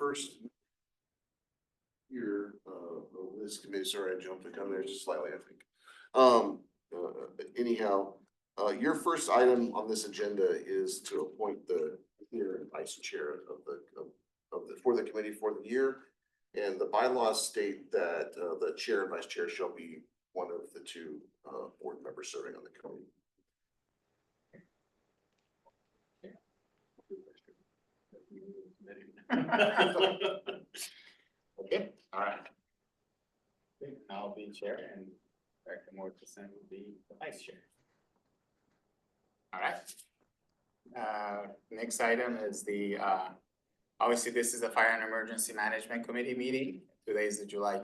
first year of this committee, sorry, I jumped the gun there just slightly, I think. Anyhow, your first item on this agenda is to appoint the chair and vice chair for the committee for the year. And the bylaws state that the chair and vice chair shall be one of the two board members serving on the committee. Okay, all right. I'll be chair and Director Mortensen will be the vice chair. All right. Next item is the, obviously this is the Fire and Emergency Management Committee meeting. Today is the July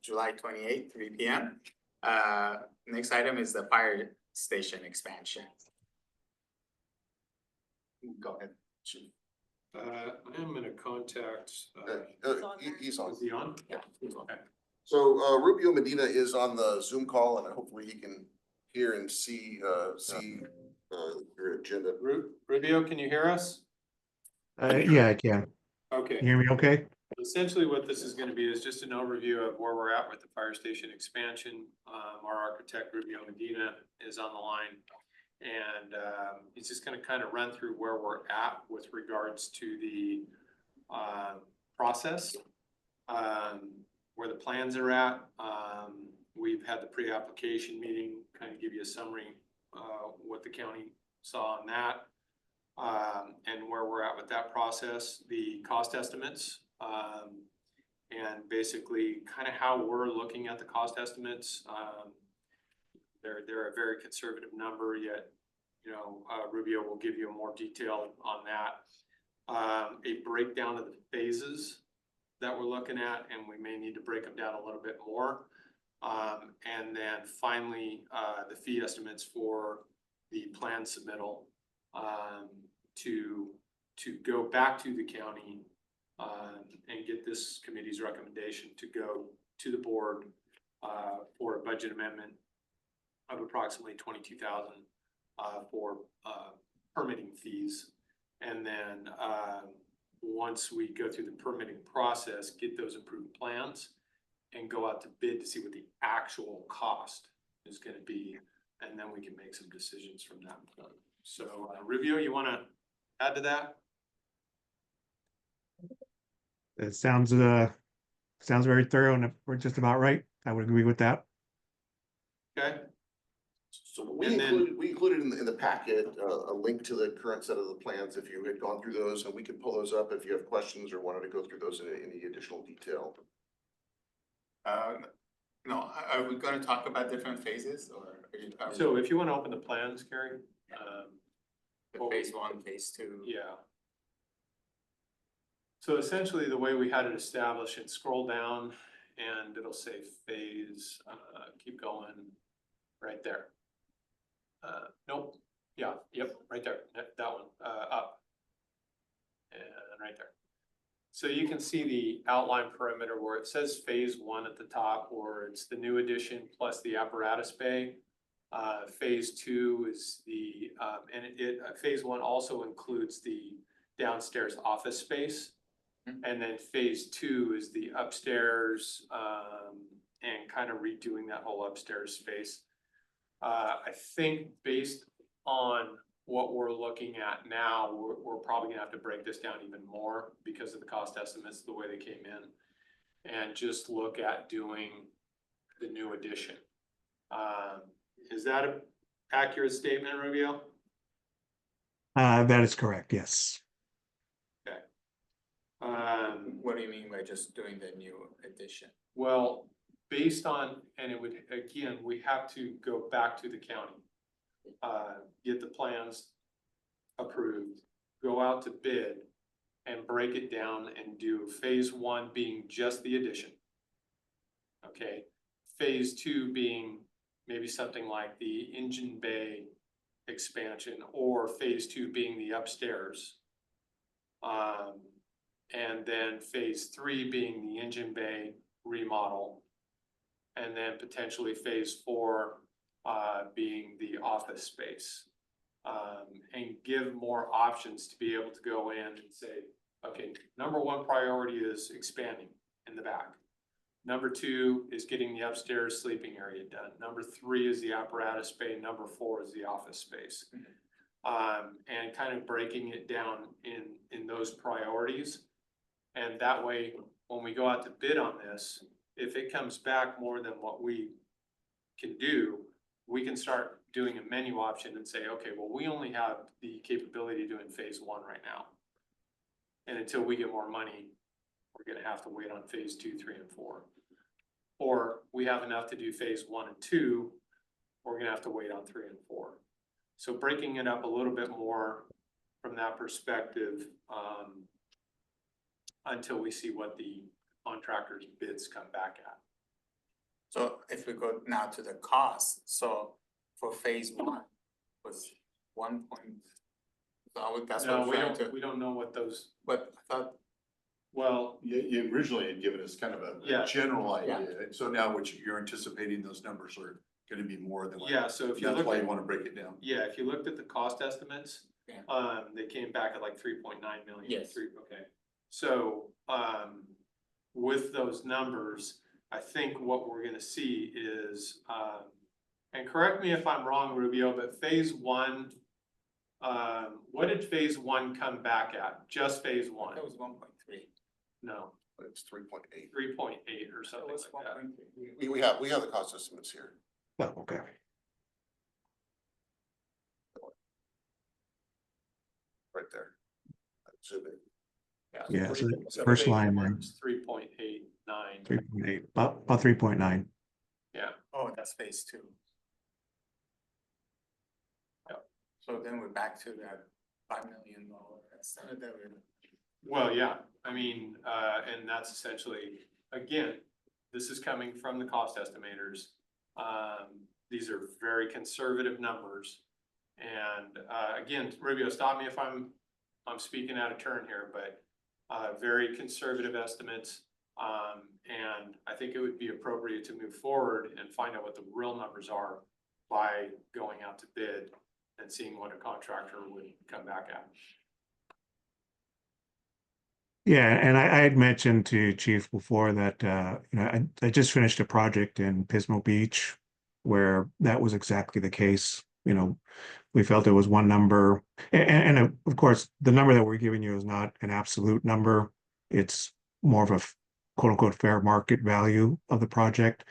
28th, 3 p.m. Next item is the fire station expansion. Go ahead, Chief. I am gonna contact, He's on. is he on? Yeah. Okay. So Rubio Medina is on the Zoom call, and hopefully he can hear and see your agenda. Rubio, can you hear us? Yeah, I can. Okay. You hear me okay? Essentially what this is gonna be is just an overview of where we're at with the fire station expansion. Our architect Rubio Medina is on the line. And he's just gonna kind of run through where we're at with regards to the process. Where the plans are at. We've had the pre-application meeting, kind of give you a summary what the county saw on that. And where we're at with that process, the cost estimates. And basically kind of how we're looking at the cost estimates. They're a very conservative number, yet, you know, Rubio will give you more detail on that. A breakdown of the phases that we're looking at, and we may need to break them down a little bit more. And then finally, the fee estimates for the plan submittal to go back to the county and get this committee's recommendation to go to the board for a budget amendment of approximately $22,000 for permitting fees. And then once we go through the permitting process, get those approved plans and go out to bid to see what the actual cost is going to be. And then we can make some decisions from that point. So Rubio, you want to add to that? It sounds very thorough and we're just about right. I would agree with that. Okay. So we And then- included in the packet a link to the current set of the plans if you had gone through those, and we can pull those up if you have questions or wanted to go through those in any additional detail. No, are we going to talk about different phases or? So if you want to open the plans, Gary. Phase 1, phase 2. Yeah. So essentially the way we had it established, and scroll down and it'll say phase, keep going right there. Nope. Yeah, yep, right there, that one, up. And right there. So you can see the outline perimeter where it says phase 1 at the top, or it's the new addition plus the apparatus bay. Phase 2 is the, phase 1 also includes the downstairs office space. And then phase 2 is the upstairs, and kind of redoing that whole upstairs space. I think based on what we're looking at now, we're probably gonna have to break this down even more because of the cost estimates, the way they came in. And just look at doing the new addition. Is that an accurate statement, Rubio? That is correct, yes. Okay. What do you mean by just doing the new addition? Well, based on, and it would, again, we have to go back to the county. Get the plans approved, go out to bid and break it down and do phase 1 being just the addition. Okay, phase 2 being maybe something like the engine bay expansion, or phase 2 being the upstairs. And then phase 3 being the engine bay remodel. And then potentially phase 4 being the office space. And give more options to be able to go in and say, Okay, number one priority is expanding in the back. Number two is getting the upstairs sleeping area done. Number three is the apparatus bay. Number four is the office space. And kind of breaking it down in those priorities. And that way, when we go out to bid on this, if it comes back more than what we can do, we can start doing a menu option and say, okay, well, we only have the capability of doing phase one right now. And until we get more money, we're gonna have to wait on phase 2, 3, and 4. Or we have enough to do phase 1 and 2, we're gonna have to wait on 3 and 4. So breaking it up a little bit more from that perspective, until we see what the contractor's bids come back at. So if we go now to the cost, so for phase one was 1 point. So that's what No, we're trying to, we don't know what those, but I thought, well, You originally had given us kind of a Yeah. general idea, and so now what you're anticipating those numbers are gonna be more than. what- yeah, so if you That's look why at, you wanna break it down. yeah, if you looked at the cost estimates, Yeah. they came back at like 3.9 million. Yes. Okay, so, with those numbers, I think what we're gonna see is, and correct me if I'm wrong, Rubio, but phase one, what did phase one come back at? Just phase one? that was 1.3. No, It's 3.8. 3.8 or That something was like that. 1.3. We have the cost estimates here. Oh, okay. Right there. Zoom in. Yeah, so Three- the first phase line there, one's 3.89, 3.8, about 3.9. yeah. Oh, that's phase two. Yep. So then we're back to that $5 million estimate that we're. Well, yeah, I mean, and that's essentially, again, this is coming from the cost estimators. These are very conservative numbers. And, again, Rubio, stop me if I'm speaking out of turn here, but, very conservative estimates. And I think it would be appropriate to move forward and find out what the real numbers are by going out to bid and seeing what a contractor would come back at. Yeah, and I had mentioned to Chief before that, I just finished a project in Pismo Beach where that was exactly the case. We felt it was one number, and of course, the number that we're giving you is not an absolute number. It's more of a quote unquote fair market value of the project.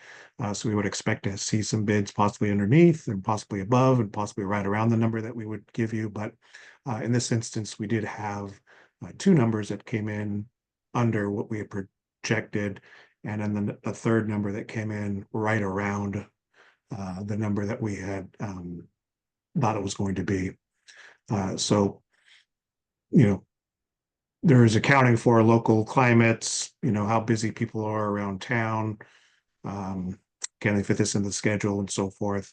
So we would expect to see some bids possibly underneath and possibly above and possibly right around the number that we would give you. But in this instance, we did have two numbers that came in under what we had projected, and then a third number that came in right around the number that we had thought it was going to be. So, there is accounting for local climates, how busy people are around town. Can they fit this in the schedule and so forth,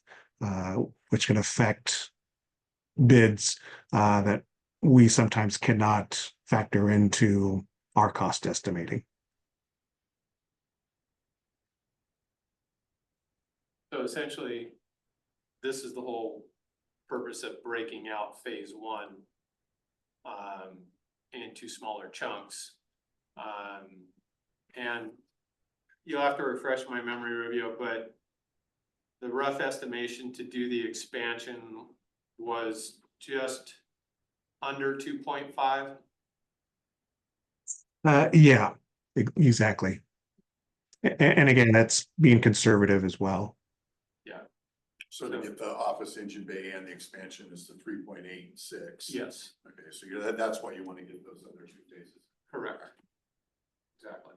which can affect bids that we sometimes cannot factor into our cost estimating. So essentially, this is the whole purpose of breaking out phase one into smaller chunks. And you'll have to refresh my memory, Rubio, but the rough estimation to do the expansion was just under 2.5. Yeah, exactly. And again, that's being conservative as well. So to get the office engine bay and the expansion is the 3.86. Yes, Okay, so that's why you wanna get those other two phases. correct. Exactly.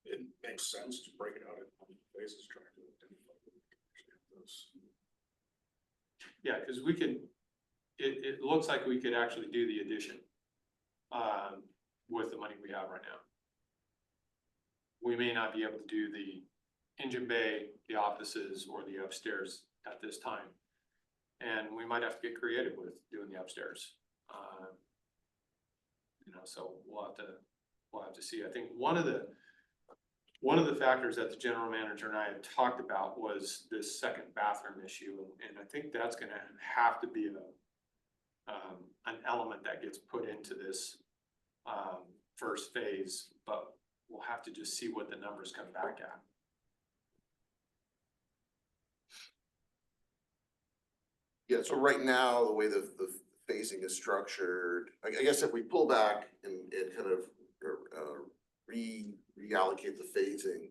It makes sense to break it out in phases, trying to identify those. Yeah, because we could, it looks like we could actually do the addition with the money we have right now. We may not be able to do the engine bay, the offices, or the upstairs at this time. And we might have to get creative with doing the upstairs. So we'll have to see. I think one of the one of the factors that the general manager and I had talked about was this second bathroom issue, and I think that's gonna have to be an element that gets put into this, first phase, but we'll have to just see what the numbers come back at. Yeah, so right now, the way the phasing is structured, I guess if we pull back and kind of reallocate the phasing,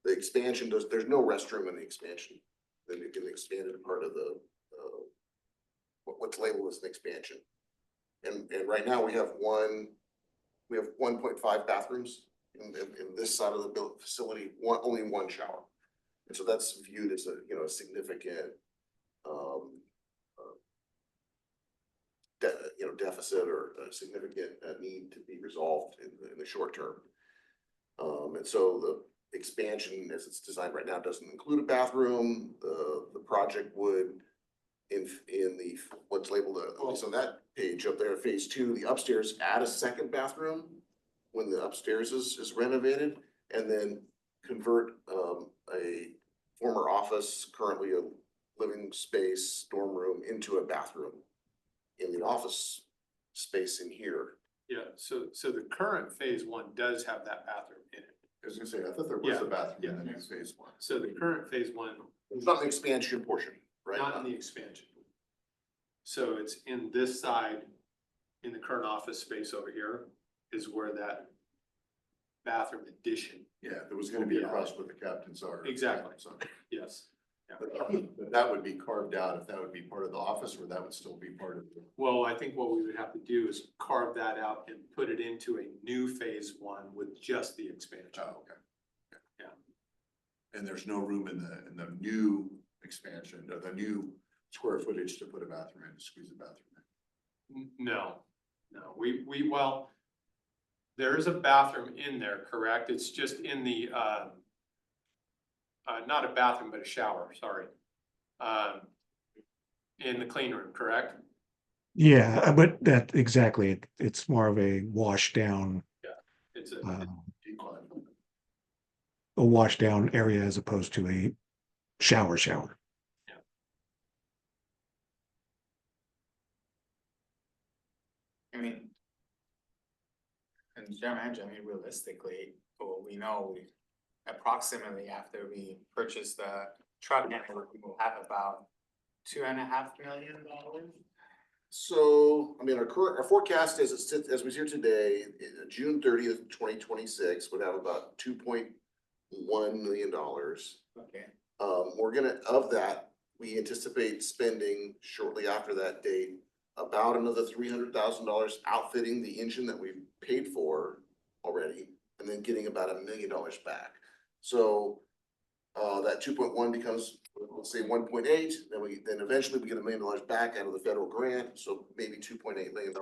the expansion there's no restroom in the expansion. Then you can expand it part of the, what's labeled as an expansion. And right now we have 1.5 bathrooms in this side of the facility, only one shower. And so that's viewed as a, you know, a significant, deficit or a significant need to be resolved in the short term. And so the expansion as it's designed right now doesn't include a bathroom. The project would in the what's labeled at least on that page up there, phase 2, the upstairs add a second bathroom when the upstairs is renovated, and then convert a former office, currently a living space, dorm room, into a bathroom in the office space in here. Yeah, so the current phase 1 does have that bathroom in it. I was gonna say, I thought there was Yeah, a bathroom in the yeah. next phase 1. So the current phase 1, It's not the expansion portion, right? not in the expansion. So it's in this side, in the current office space over here, is where that bathroom addition, Yeah, there was gonna be across where the captains are. Exactly. So, yes. but that would be carved out, if that would be part of the office, or that would still be part of the. Well, I think what we would have to do is carve that out and put it into a new phase 1 with just the expansion. Oh, okay. Yeah. And there's no room in the new expansion, or the new square footage to put a bathroom in, to squeeze a bathroom in. No, well, there is a bathroom in there, correct? It's just in the, not a bathroom, but a shower, sorry. In the clean room, correct? Yeah, but that exactly, it's more of a wash down, It's Decline. a wash down area as opposed to a shower. I mean, and general manager, I mean, realistically, well, we know we approximately after we purchase the truck, we'll have about $2.5 million. So, I mean, our forecast as it sits, as we see here today, June 30th, 2026, would have about $2.1 million. Okay, We're gonna, of that, we anticipate spending shortly after that date about another $300,000 outfitting the engine that we paid for already, and then getting about $1 million back. So that 2.1 becomes, let's say 1.8, then eventually we get $1 million back out of the federal grant, so maybe $2.8 million.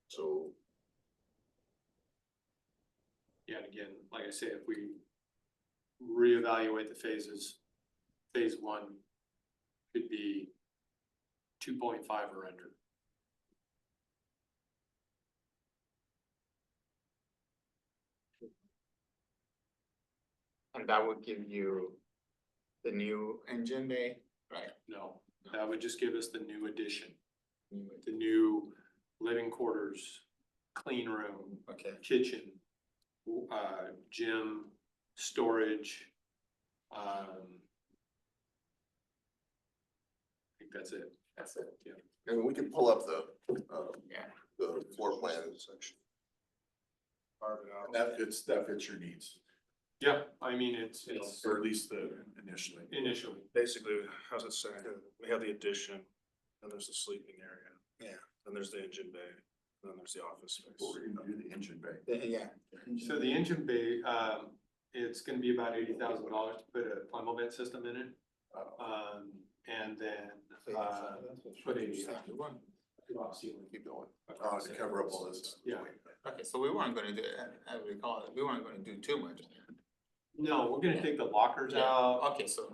So yeah, and again, like I say, if we reevaluate the phases, phase 1 could be 2.5 or under. and that would give you the new engine bay, right? No, that would just give us the new addition, the new living quarters, clean room, Okay, kitchen, gym, storage. I think that's it. that's it. Yeah. I mean, we can pull up Yeah. the floor plan section. That fits your needs, Yeah, I mean, it's or at least initially. initially. Basically, how's it say? We have the addition, then there's the sleeping area. Yeah. Then there's the engine bay, then there's the office space. Before we even do the engine bay. Yeah. So the engine bay, it's gonna be about $80,000 to put a plumb vent system in it. And then, put a drop ceiling. Keep going. To cover up all this. Yeah. Okay, so we weren't gonna do, as we call it, we weren't gonna do too much. No, we're gonna take the lockers Yeah. out. Okay, so,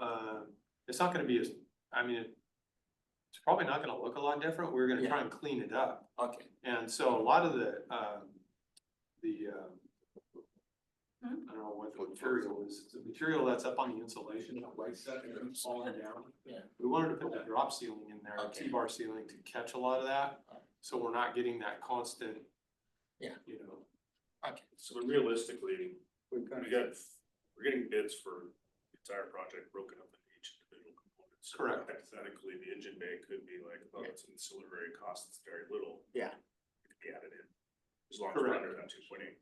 It's not gonna be as, I mean, it's probably not gonna look a lot different. We're gonna try Yeah. and clean it up. okay, And so a lot of the I don't know what the material is, it's the material that's up on the insulation, that white stuff that keeps falling down. Yeah. We wanted to put that drop ceiling in there, Okay. T-bar ceiling to catch a lot of that, so we're not getting that constant. Yeah. You know, Okay, So realistically, we're gonna we're getting bids for the entire project broken up into each individual component. So Correct. Hypothetically, the engine bay could be like, oh, it's an ancillary cost, it's very little, yeah, it could be added in. As long as we're Correct. under that 2.8.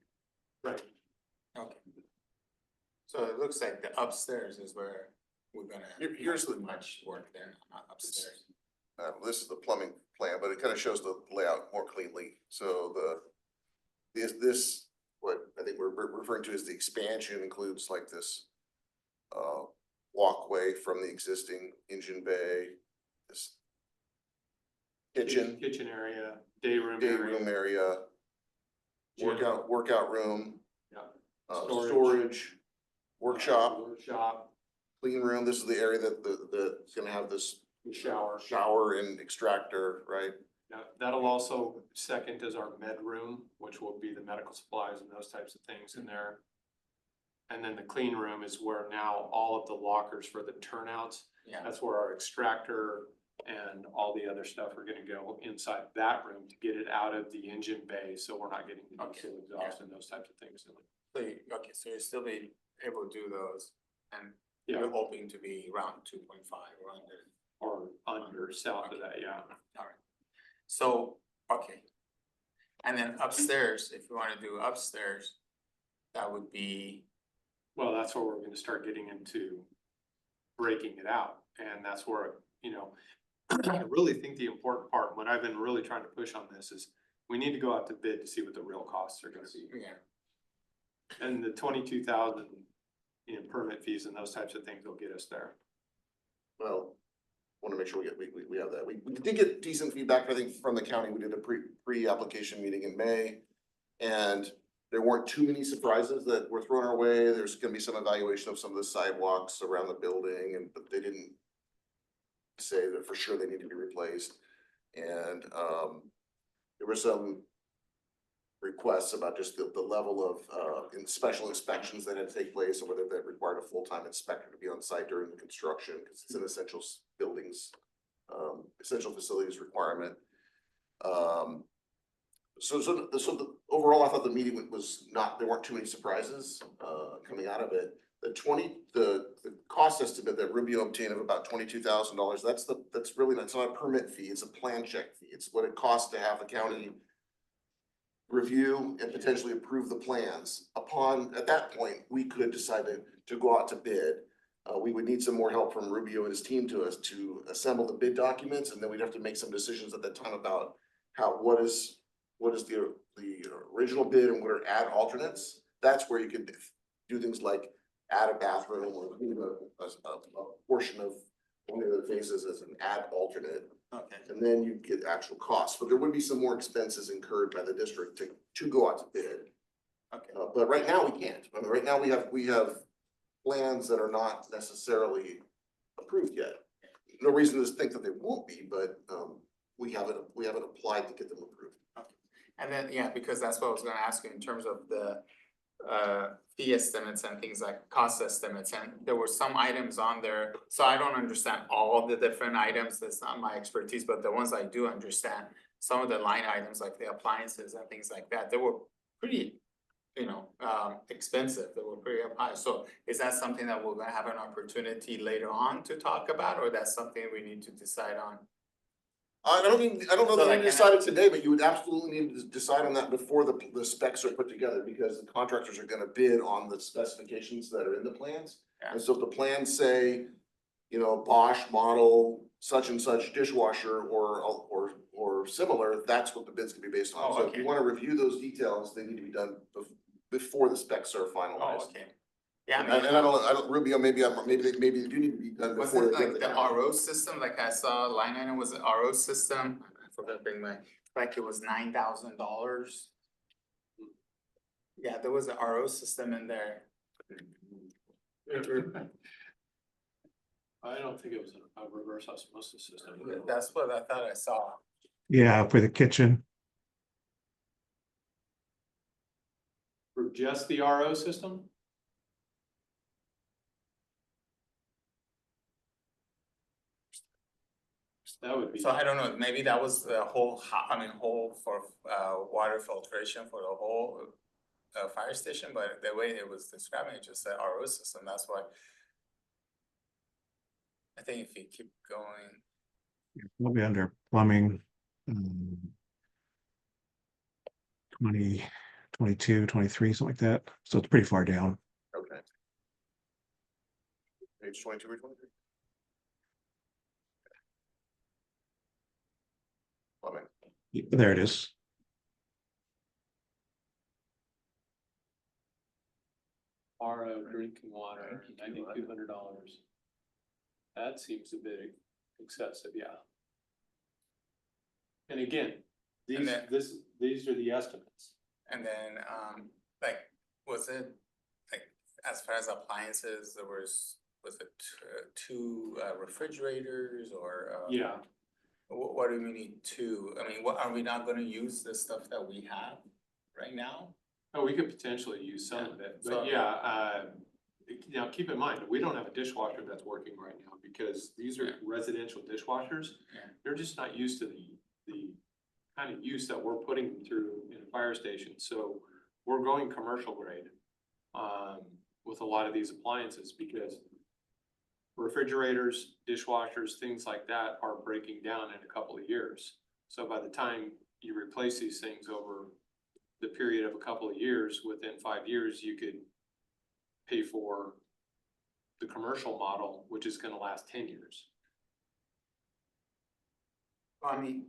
right, okay. So it looks like the upstairs is where we're gonna. Here's have the- much work there, upstairs. This is the plumbing plan, but it kind of shows the layout more cleanly. So this, what I think we're referring to as the expansion includes like this walkway from the existing engine bay, this kitchen, kitchen area, day room day area. room area, gym, workout room, Yeah. storage, workshop, Workshop, clean room. This is the area that's gonna have this the shower. shower and extractor, right? Yeah, that'll also second as our med room, which will be the medical supplies and those types of things in there. And then the clean room is where now all of the lockers for the turnouts, Yeah, that's where our extractor and all the other stuff are gonna go inside that room to get it out of the engine bay, so we're not getting Okay, diesel exhaust and those types of things. so okay, so you'll still be able to do those and Yeah, you're hoping to be around 2.5 or under. or under, south of that, yeah. Alright, so, okay. And then upstairs, if you wanna do upstairs, that would be, Well, that's where we're gonna start getting into breaking it out, and that's where, you know, I really think the important part, what I've been really trying to push on this is we need to go out to bid to see what the real costs are gonna be. yeah, And the 22,000, you know, permit fees and those types of things will get us there. Well, want to make sure we have that. We did get decent feedback, I think, from the county. We did a pre-application meeting in May. And there weren't too many surprises that were thrown our way. There's gonna be some evaluation of some of the sidewalks around the building, and but they didn't say that for sure they need to be replaced. And there were some requests about just the level of special inspections that had to take place, or whether that required a full-time inspector to be on site during the construction, because it's an essential buildings, essential facilities requirement. So the overall, I thought the meeting was not, there weren't too many surprises coming out of it. The cost estimate that Rubio obtained of about $22,000, that's really, that's not a permit fee, it's a plan check fee. It's what it costs to have the county review and potentially approve the plans. At that point, we could decide to go out to bid. We would need some more help from Rubio and his team to assemble the bid documents, and then we'd have to make some decisions at that time about what is the original bid and what are add alternates. That's where you could do things like add a bathroom or include a portion of one of the phases as an add alternate. okay, And then you get actual costs, but there would be some more expenses incurred by the district to go out to bid. okay, But right now we can't. I mean, right now we have plans that are not necessarily approved yet. No reason to think that they won't be, but we haven't applied to get them approved. and then, yeah, because that's what I was gonna ask you in terms of the fee estimates and things like cost estimates, and there were some items on there, so I don't understand all the different items, that's not my expertise, but the ones I do understand, some of the line items like the appliances and things like that, they were pretty, expensive, they were pretty up high, so is that something that we're gonna have an opportunity later on to talk about, or that's something we need to decide on? I don't know So that like we decided today, but you would absolutely need to decide on that before the specs are put together, because the contractors are gonna bid on the specifications that are in the plans. Yeah. And so if the plans say, Bosch model such and such dishwasher or similar, that's what the bid's gonna be based on. Oh, So if okay. you wanna review those details, they need to be done before the specs are Oh, finalized. okay. Yeah, And I don't, Rubio, maybe they do need to be done was before it they get like the the county. RO system, like I saw a line item was an RO system, I forgot to bring like it was $9,000. Yeah, there was an RO system in there. I don't think it was a reverse osmosis system. That's what I thought I saw. Yeah, for the kitchen. For just the RO system? That would be. So I don't know, maybe that was the whole, whole for water filtration for the whole fire station, but the way it was describing, it just said RO system, that's why. I think if you keep going, We'll be under plumbing. 20, 22, 23, something like that. So it's pretty far down. Okay. Page 22 or 23? Plumbing. There it is. RO drinking water, $9,200. That seems a bit excessive, yeah. And again, And these are the estimates. and then like, was it like, as far as appliances, was it two refrigerators or? Yeah, What do we need two? I mean, what, are we not gonna use the stuff that we have right now? oh, we could potentially use some of it, So- but yeah, now keep in mind, we don't have a dishwasher that's working right now because these are Yeah. residential dishwashers. Yeah. They're just not used to the kind of use that we're putting them through in a fire station, so we're going commercial grade. With a lot of these appliances because refrigerators, dishwashers, things like that are breaking down in a couple of years. So by the time you replace these things over the period of a couple of years, within 5 years, you could pay for the commercial model, which is gonna last 10 years. I mean,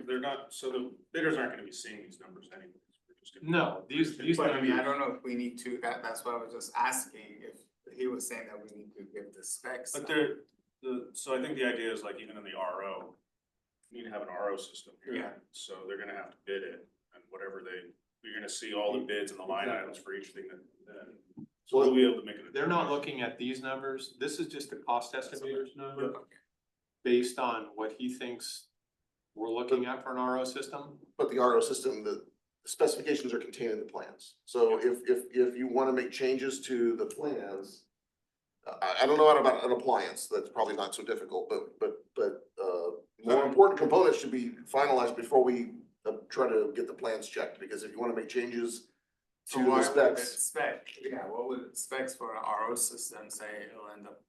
They're not, so the bidders aren't gonna be seeing these numbers anyways. We're just gonna- No, these but I mean, I numbers, don't know if we need to, that's why I was just asking if he was saying that we need to give the specs. But so I think the idea is like even in the RO, you need to have an RO system here. Yeah. So they're gonna have to bid it and whatever you're gonna see all the bids and the line items for each thing so we'll be able to make it. they're not looking at these numbers. This is just the cost estimator's number Okay. based on what he thinks we're looking at for an RO system. But the RO system, the specifications are contained in the plans. So if you wanna make changes to the plans. I don't know about an appliance, that's probably not so difficult, but more important components should be finalized before we try to get the plans checked, because if you wanna make changes So to the why would the specs. spec, yeah, what would the specs for an RO system say it'll end up?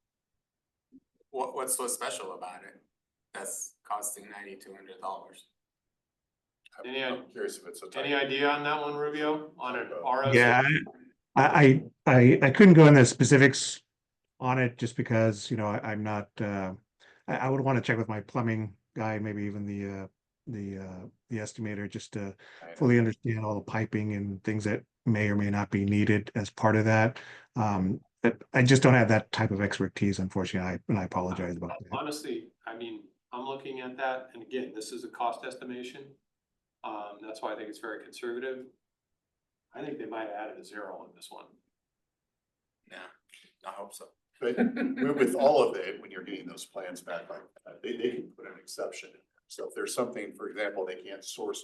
What's so special about it? That's costing $9,200. Any, I'm curious if it's a. any idea on that one, Rubio, on an RO? Yeah, I couldn't go into specifics on it just because, I'm not, I would want to check with my plumbing guy, maybe even the estimator, just to fully understand all the piping and things that may or may not be needed as part of that. But I just don't have that type of expertise, unfortunately, and I apologize about that. Honestly, I mean, I'm looking at that, and again, this is a cost estimation. That's why I think it's very conservative. I think they might have added a zero on this one. Yeah, I hope so. But with all of it, when you're getting those plans back, like, they can put an exception. In there. So if there's something, for example, they can't source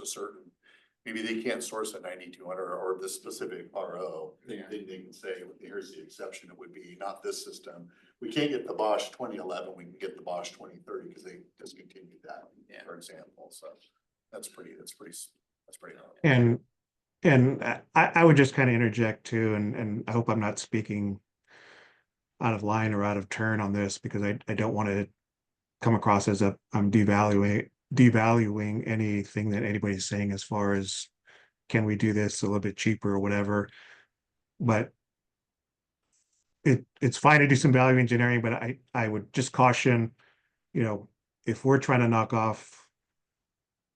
maybe they can't source a 9200 or this specific RO. Yeah. They can say, here's the exception, it would be not this system. We can't get the Bosch 2011, we can get the Bosch 2030 because they discontinued that, Yeah. for example, so that's pretty hard. And I would just kind of interject too, and I hope I'm not speaking out of line or out of turn on this, because I don't want to come across as I'm devaluing anything that anybody's saying as far as can we do this a little bit cheaper or whatever. But it's fine to do some value engineering, but I would just caution, if we're trying to knock off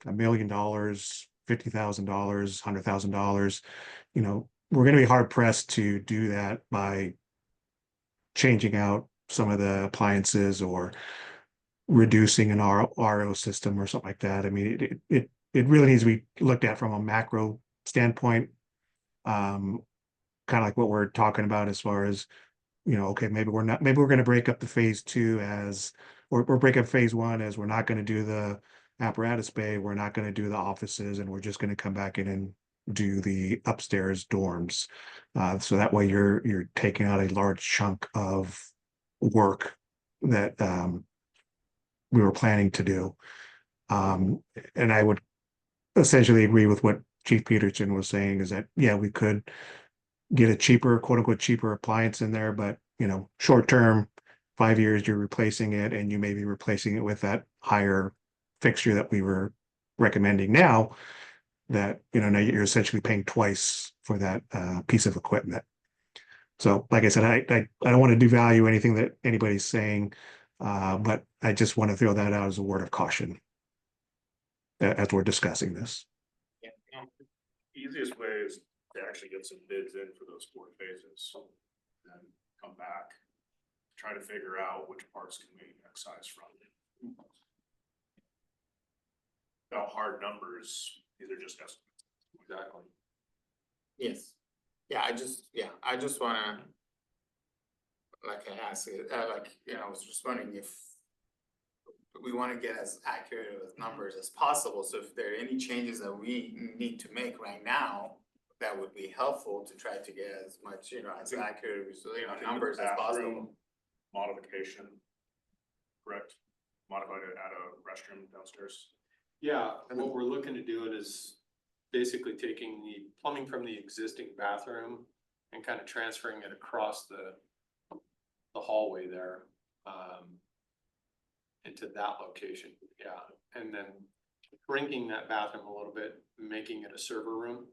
$1 million, $50,000, $100,000, we're going to be hard pressed to do that by changing out some of the appliances or reducing an RO system or something like that. I mean, it really needs to be looked at from a macro standpoint. Kind of like what we're talking about as far as, okay, maybe we're going to break up the phase 2 or break up phase 1 as we're not going to do the apparatus bay, we're not going to do the offices, and we're just going to come back in and do the upstairs dorms. So that way you're taking out a large chunk of work that we were planning to do. And I would essentially agree with what Chief Peterson was saying is that, yeah, we could get a cheaper, quote unquote, cheaper appliance in there, but short term, 5 years, you're replacing it and you may be replacing it with that higher fixture that we were recommending now that, now you're essentially paying twice for that piece of equipment. So like I said, I don't want to devalue anything that anybody's saying, but I just want to throw that out as a word of caution as we're discussing this. Yeah, no, Easiest way is to actually get some bids in for those 4 phases. And then come back, try to figure out which parts can we excise from. Without hard numbers, these are just estimates. Exactly. yes. Yeah, I just wanna. Like I asked, I was just wondering if. We wanna get as accurate with numbers as possible, so if there are any changes that we need to make right now. That would be helpful to try to get as much, as accurate, I think the numbers as possible. bathroom Modification, correct? Modified it, add a restroom downstairs. Yeah, what we're looking to do is basically taking the plumbing from the existing bathroom and kind of transferring it across the hallway there, into that location, yeah, and then shrinking that bathroom a little bit, making it a server room.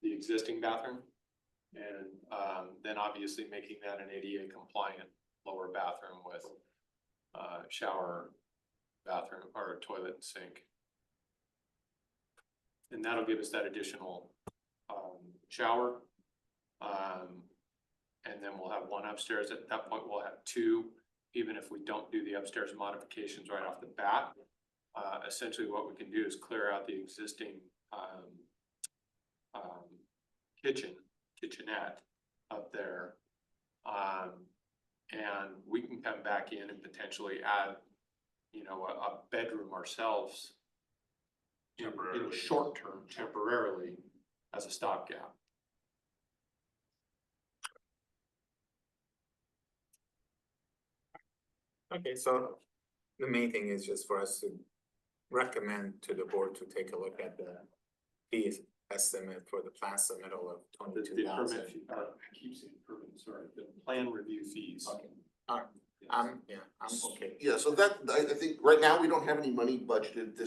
The existing bathroom, and then obviously making that an ADA compliant lower bathroom with shower, bathroom, or toilet and sink. And that'll give us that additional shower. And then we'll have one upstairs. At that point, we'll have 2, even if we don't do the upstairs modifications right off the bat. Essentially what we can do is clear out the existing kitchenette up there. And we can come back in and potentially add, a bedroom ourselves in the short term, temporarily, as a stopgap. Okay, so the main thing is just for us to recommend to the board to take a look at the fee estimate for the plan submittal of The 22,000. permit, I keep saying permit, sorry, the plan review fees. Okay, alright, I'm okay. Yeah, so that, I think right now we don't have any money budgeted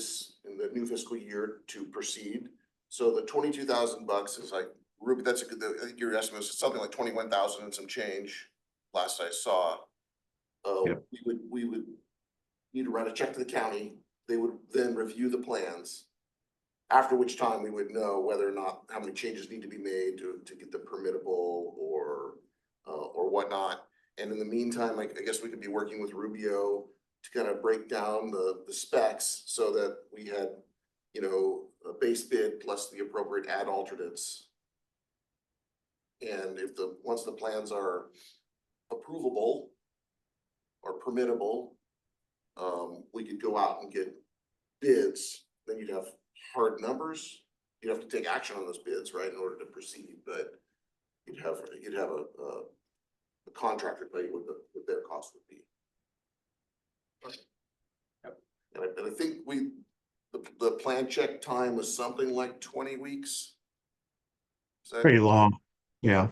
in the new fiscal year to proceed. So the $22,000 is like, Ruby, that's a good, I think your estimate is something like 21,000 and some change, last I saw. Yep. We would need to write a check to the county, they would then review the plans. After which time we would know whether or not, how many changes need to be made to get them permittable or whatnot. And in the meantime, I guess we could be working with Rubio to kind of break down the specs so that we had, a base bid plus the appropriate add alternates. And once the plans are approvable or permittable, we could go out and get bids, then you'd have hard numbers. You'd have to take action on those bids, right, in order to proceed, but you'd have a contractor tell you what their cost would be. Yep. And I think the plan check time was something like 20 weeks. Is that Pretty long. Yeah.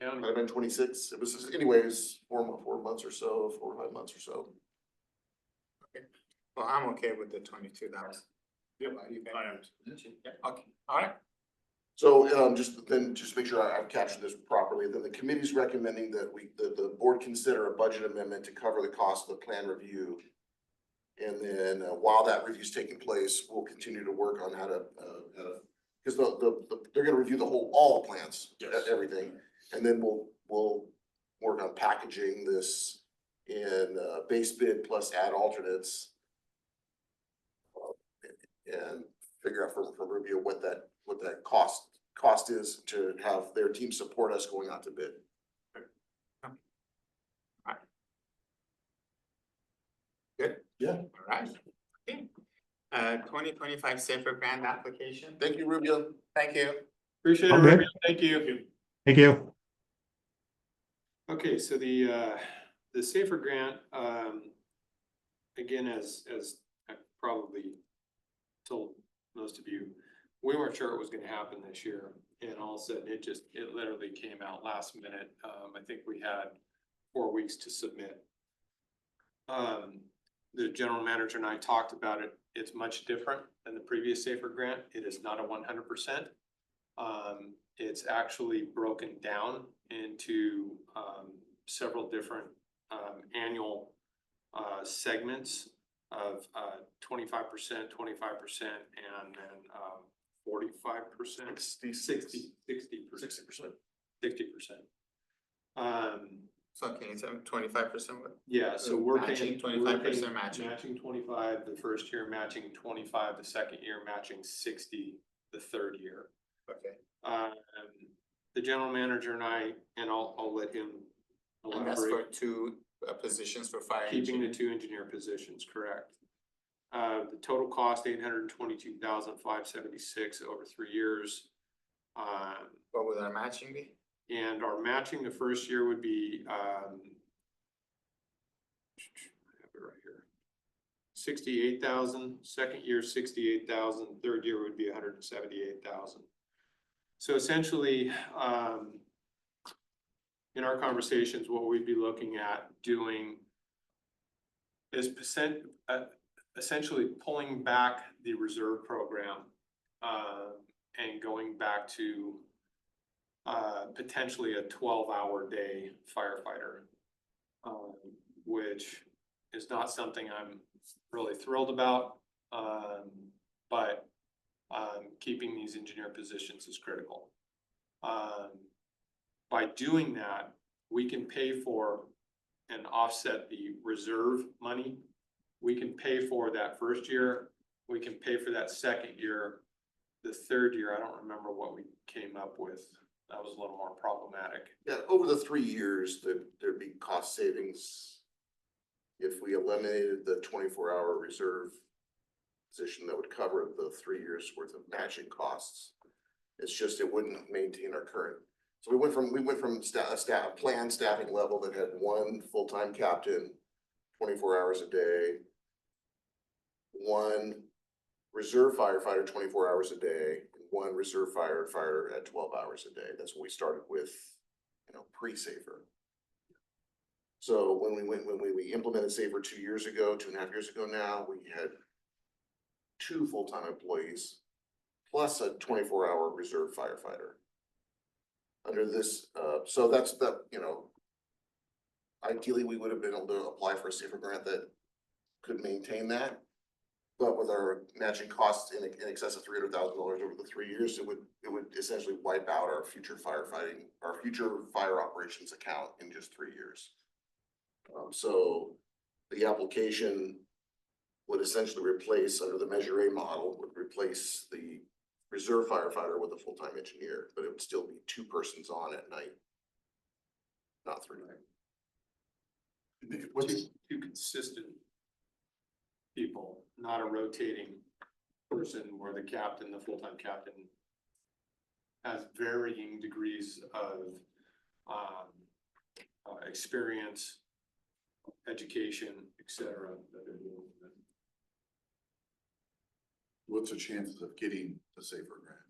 County. might have been 26. It was anyways 4 months or so, 4 or 5 months or so. Well, I'm okay with the 22,000. Yep, You think? I am. Yeah, okay, alright, So just make sure I've captured this properly, then the committee's recommending that the board consider a budget amendment to cover the cost of the plan review. And then while that review is taking place, we'll continue to work on how to, because they're gonna review all the plans, Yes. everything. And then we'll work on packaging this in base bid plus add alternates. And figure out from Rubio what that cost is to have their team support us going out to bid. good, Yeah. alright. 2025 Safer Grant application. Thank you, Rubio. Thank you. Appreciate it, Okay. Rubio. Thank you. Thank you. Okay, so the Safer Grant, again, as I probably told most of you, we weren't sure it was gonna happen this year, and all of a sudden, it literally came out last minute. I think we had 4 weeks to submit. The general manager and I talked about it. It's much different than the previous Safer Grant. It is not a 100%. It's actually broken down into several different annual segments of 25%, 25%, and then 45%, 60%. 60%. So can you tell me 25%? Yeah, so we're Matching, paying. 25% matching. Matching 25 the first year, matching 25 the second year, matching 60 the third year. Okay. The general manager and I, and I'll let him And that's for elaborate, two positions for fire keeping the engineer. 2 engineer positions, correct. The total cost, $822,576 over 3 years. What would our matching be? And our matching the first year would be, I have it right here. 68,000, second year, 68,000, third year would be 178,000. So essentially, in our conversations, what we'd be looking at doing is essentially pulling back the reserve program, and going back to potentially a 12-hour day firefighter, which is not something I'm really thrilled about, but keeping these engineer positions is critical. By doing that, we can pay for and offset the reserve money. We can pay for that first year, we can pay for that second year. The third year, I don't remember what we came up with. That was a little more problematic. Yeah, over the 3 years, there'd be cost savings. If we eliminated the 24-hour reserve position, that would cover the 3 years worth of matching costs. It's just, it wouldn't maintain our current. So we went from a planned staffing level that had 1 full-time captain, 24 hours a day, 1 reserve firefighter, 24 hours a day, and 1 reserve firefighter at 12 hours a day. That's what we started with, pre-Safer. So when we implemented Safer 2 years ago, 2.5 years ago now, we had 2 full-time employees plus a 24-hour reserve firefighter. Under this, so that's the, ideally, we would have been able to apply for a Safer Grant that could maintain that. But with our matching costs in excess of $300,000 over the 3 years, it would essentially wipe out our future firefighting, our future fire operations account in just 3 years. So the application would essentially replace, under the Measure A model, would replace the reserve firefighter with a full-time engineer, but it would still be 2 persons on at night, not 3. Two consistent people, not a rotating person where the captain, the full-time captain, has varying degrees of experience, education, etc. that they're doing. What's the chances of getting the Safer Grant?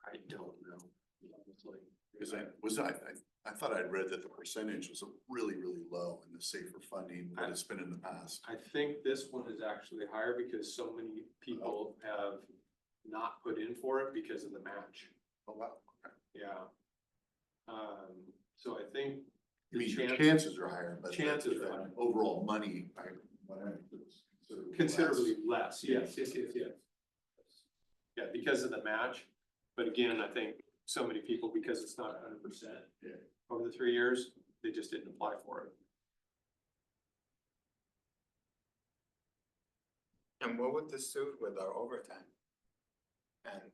I don't know, honestly. Because I thought I'd read that the percentage was really, really low in the Safer funding that it's been in the past. I think this one is actually higher because so many people have not put in for it because of the match. Oh, wow. Okay. Yeah. So I think. I mean, the your chances are higher, but chances the are higher. overall money, Considerably less, yes. Yeah, because of the match, but again, I think so many people, because it's not 100%. Yeah. Over the 3 years, they just didn't apply for it. And what would this do with our overtime? And,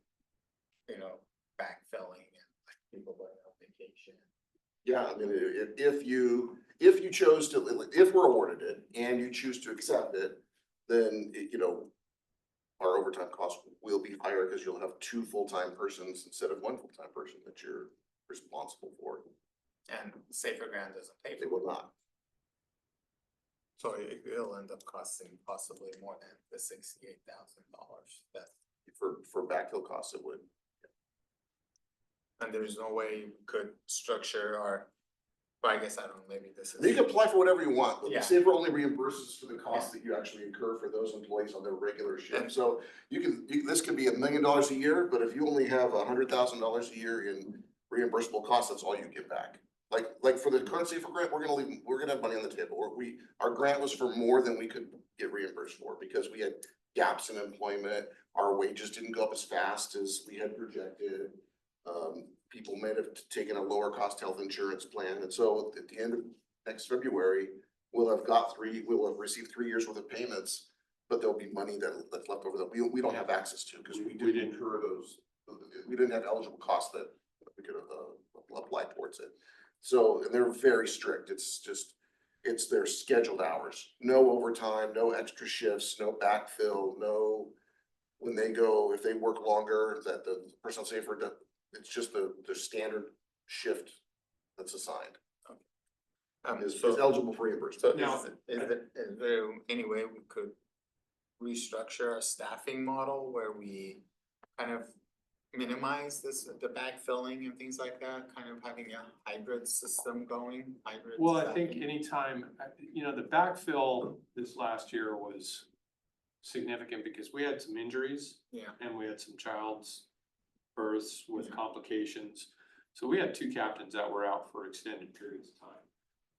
backfilling and people going on vacation. Yeah, I mean, if you chose to, if we're awarded it and you choose to accept it, then, our overtime costs will be higher because you'll have two full-time persons instead of one full-time person that you're responsible for. And Safer Grant doesn't pay They for will not. So it'll end up costing possibly more than the $68,000 that, For backfill costs, it would. and there's no way you could structure or, but I guess I don't know, maybe this is. You can apply for whatever you want, but Yeah. the Safer only reimburses for the costs that you actually incur for those employees on their regular shift. So this could be $1 million a year, but if you only have $100,000 a year in reimbursable costs, that's all you get back. Like for the current Safer Grant, we're gonna have money on the table. Our grant was for more than we could get reimbursed for because we had gaps in employment. Our wages didn't go up as fast as we had projected. People may have taken a lower cost health insurance plan. And so at the end of next February, we'll have received 3 years worth of payments, but there'll be money that's left over that we don't have access to because we didn't incur those. We didn't have eligible costs that we could apply towards it. So, and they're very strict. It's their scheduled hours, no overtime, no extra shifts, no backfill, no, when they go, if they work longer, that the personal safer, it's just the standard shift that's assigned. Is eligible for So reimbursement. Now- is there any way we could restructure our staffing model where we kind of minimize the backfilling and things like that, kind of having a hybrid system going, hybrid? Well, I think staffing? anytime, the backfill this last year was significant because we had some injuries. Yeah. And we had some child's births with complications. So we had 2 captains that were out for extended periods of time.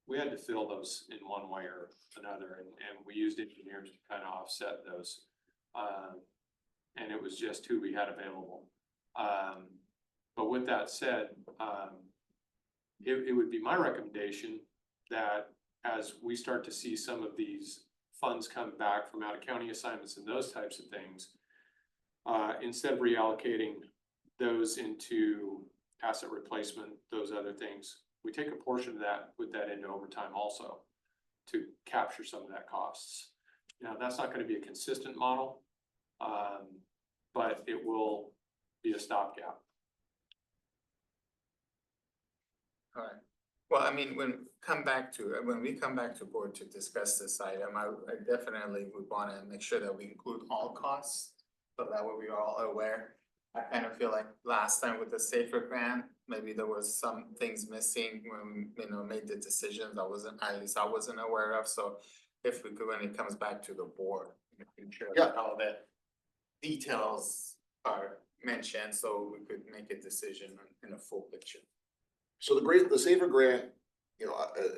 We had to fill those in one way or another, and we used engineers to kind of offset those. And it was just who we had available. But with that said, it would be my recommendation that as we start to see some of these funds come back from out of county assignments and those types of things, instead of reallocating those into asset replacement, those other things, we take a portion of that, put that into overtime also to capture some of that costs. Now, that's not gonna be a consistent model, but it will be a stopgap. Alright, well, I mean, when we come back to board to discuss this item, I definitely would wanna make sure that we include all costs. So that way we are all aware. I kind of feel like last time with the Safer Grant, maybe there was some things missing when, made the decisions at least I wasn't aware of, so if we could, when it comes back to the board, making sure that all the details are mentioned, so we could make a decision in a full picture. So the Safer Grant,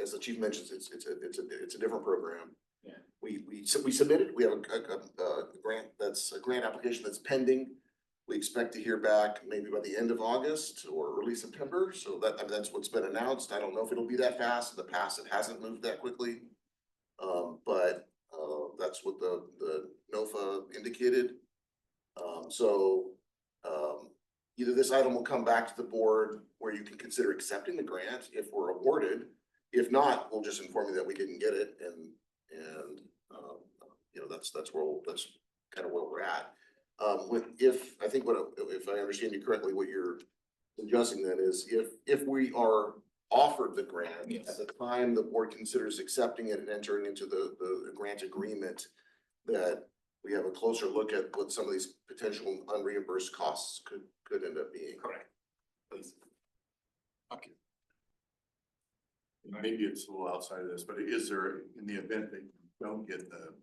as the chief mentions, it's a different program. Yeah. We submitted, we have a grant, that's a grant application that's pending. We expect to hear back maybe by the end of August or early September, so that's what's been announced. I don't know if it'll be that fast. In the past, it hasn't moved that quickly. But that's what the NOFA indicated. Either this item will come back to the board where you can consider accepting the grant if we're awarded. If not, we'll just inform you that we didn't get it, and that's kind of where we're at. If I understand you correctly, what you're suggesting then is if we are offered the grant, Yes. at the time the board considers accepting it and entering into the grant agreement, that we have a closer look at what some of these potential unreimbursed costs could end up being. Correct. Please. Okay. Maybe it's a little outside of this, but is there, in the event that you don't get the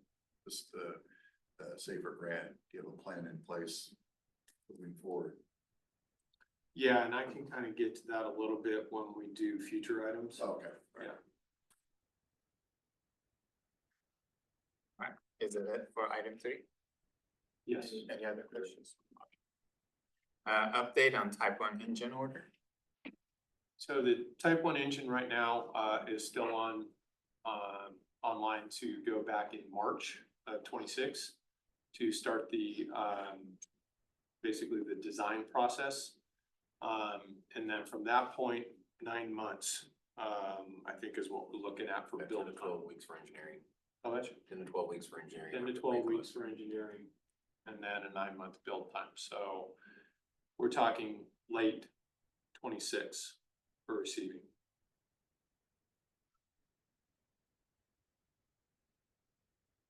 Safer Grant, do you have a plan in place moving forward? Yeah, and I can kind of get to that a little bit when we do future items. Okay. Yeah. Is it for item 3? Yes. Any other questions? Update on Type 1 engine order? So the Type 1 engine right now is still online to go back in March of 26 to start the basically the design process. And then from that point, 9 months, I think is what we're looking at for building. 12 weeks for engineering. How much? 10 to 12 weeks for engineering. 10 to 12 weeks for engineering, and then a 9-month build time, so we're talking late 26 for receiving.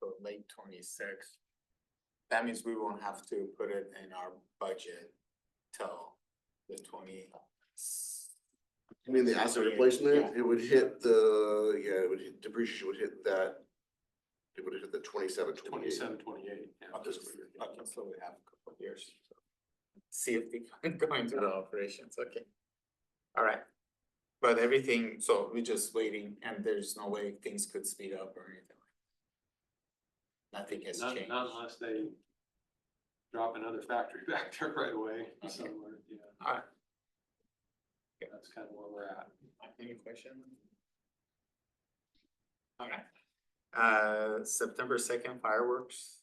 So late 26. That means we won't have to put it in our budget till the 20. I mean, the asset replacement, it would hit depreciation would hit that. It would hit the 27, 28. 27, 28, yeah. Okay, so we have a couple of years. See if they can go into the operations, okay. All right. But everything, so we're just waiting and there's no way things could speed up or anything. Nothing has changed. Not unless they drop another factory back there right away Okay. somewhere, yeah. All right. That's kind of where we're at. Any questions? All right. September 2nd fireworks.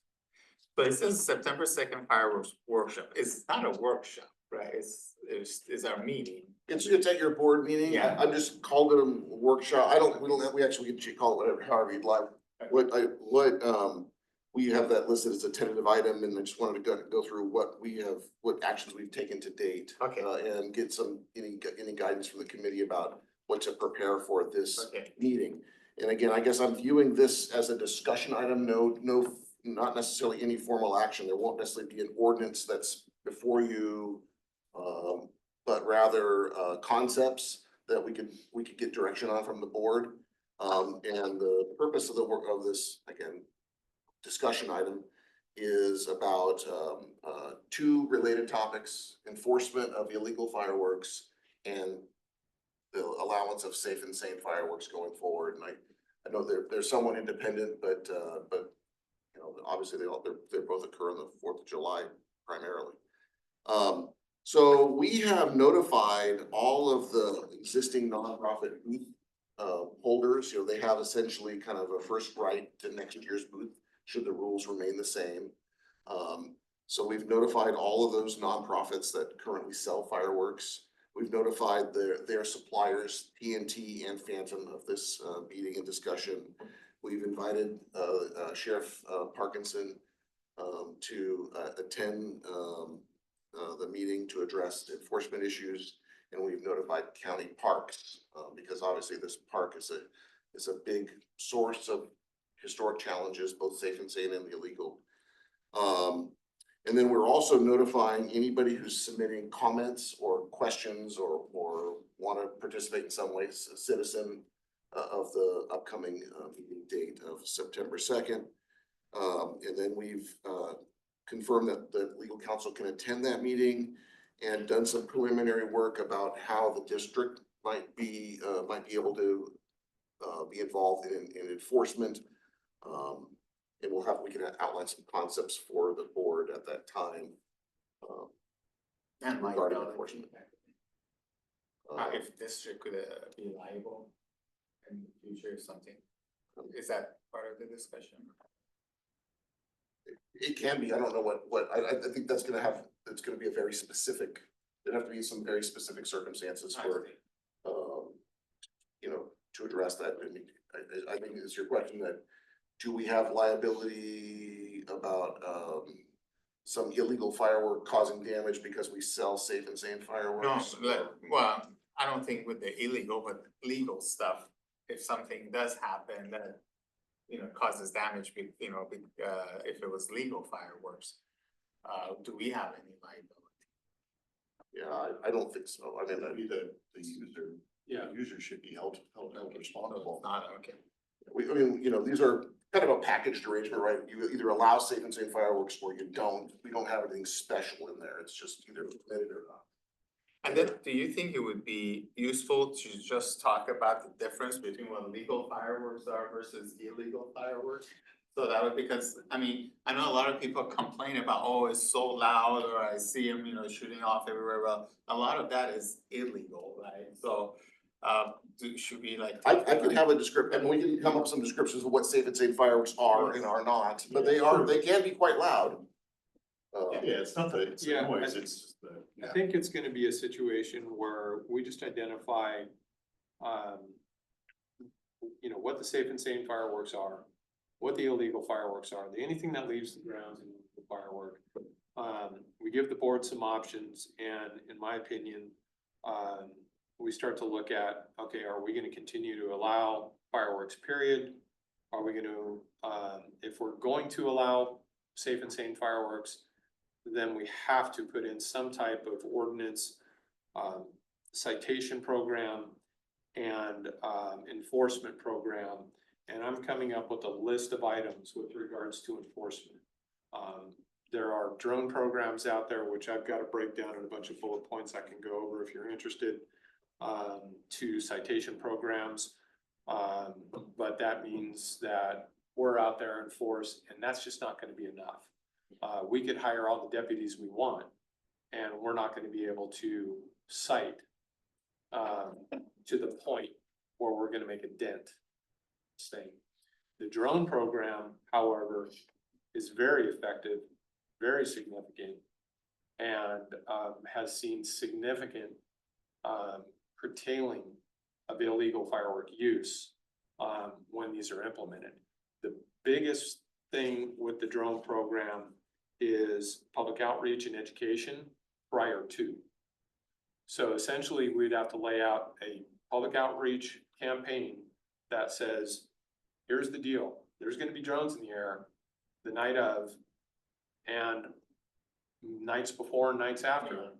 But it says September 2nd fireworks workshop. It's not a workshop, right? It's our meeting. It's at your board meeting. Yeah. I just called it a workshop. We actually can call it whatever, however you'd like. We have that listed as a tentative item, and I just wanted to go through what actions we've taken to date. Okay. And get any guidance from the committee about what to prepare for this Okay. meeting. And again, I guess I'm viewing this as a discussion item, not necessarily any formal action. There won't necessarily be an ordinance that's before you. But rather, concepts that we could get direction on from the board. And the purpose of the work of this, again, discussion item is about, two related topics: enforcement of illegal fireworks and the allowance of safe and sane fireworks going forward. And I know they're somewhat independent, but you know, obviously they both occur on the 4th of July primarily. So we have notified all of the existing nonprofit booth holders. You know, they have essentially kind of a first right to next year's booth should the rules remain the same. So we've notified all of those nonprofits that currently sell fireworks. We've notified their suppliers, TNT and Phantom, of this meeting and discussion. We've invited Sheriff Parkinson to attend the meeting to address enforcement issues, and we've notified county parks because obviously this park is a big source of historic challenges, both safe and sane and illegal. And then we're also notifying anybody who's submitting comments or questions or want to participate in some way, a citizen of the upcoming meeting date of September 2nd. And then we've confirmed that the legal counsel can attend that meeting and done some preliminary work about how the district might be able to be involved in enforcement. And we can outline some concepts for the board at that time. And regarding enforcement. if district could be liable in the future or something. Is that part of the discussion? It can be, I don't know I think it's gonna be a very specific, there'd have to be some very specific circumstances for, you know, to address that. I mean, I think is your question that, do we have liability about, some illegal firework causing damage because we sell safe and sane No, fireworks? well, I don't think with the illegal, but legal stuff, if something does happen that, you know, causes damage, you know, if it was legal fireworks, do we have any liability? Yeah, I don't think so. I mean, Maybe the user. Yeah. The user should be held responsible. Not, okay. I mean, you know, these are kind of a packaged arrangement, right? You either allow safe and sane fireworks or you don't. We don't have anything special in there. It's just either permitted or not. And then, do you think it would be useful to just talk about the difference between what legal fireworks are versus illegal fireworks? So that would, because, I mean, I know a lot of people complain about, oh, it's so loud, or I see them, you know, shooting off everywhere. Well, a lot of that is illegal, right? So, should we like? I could have a description, and we can come up with some descriptions of what safe and sane fireworks are and are not, but they can be quite loud. Yeah, it's not the Yeah, noise, it's just the. I think it's gonna be a situation where we just identify, you know, what the safe and sane fireworks are. what the illegal fireworks are, anything that leaves the grounds in the firework. We give the board some options, and in my opinion, we start to look at, okay, are we gonna continue to allow fireworks, period? Are we gonna, if we're going to allow safe and sane fireworks, then we have to put in some type of ordinance, citation program and, enforcement program. And I'm coming up with a list of items with regards to enforcement. There are drone programs out there, which I've got to break down in a bunch of bullet points I can go over if you're interested, to citation programs. But that means that we're out there in force, and that's just not gonna be enough. We could hire all the deputies we want, and we're not gonna be able to cite, to the point where we're gonna make a dent. Thing. The drone program, however, is very effective, very significant, and has seen significant curtailing of illegal firework use when these are implemented. The biggest thing with the drone program is public outreach and education prior to. So essentially, we'd have to lay out a public outreach campaign that says, here's the deal, there's gonna be drones in the air the night of and nights before and nights after.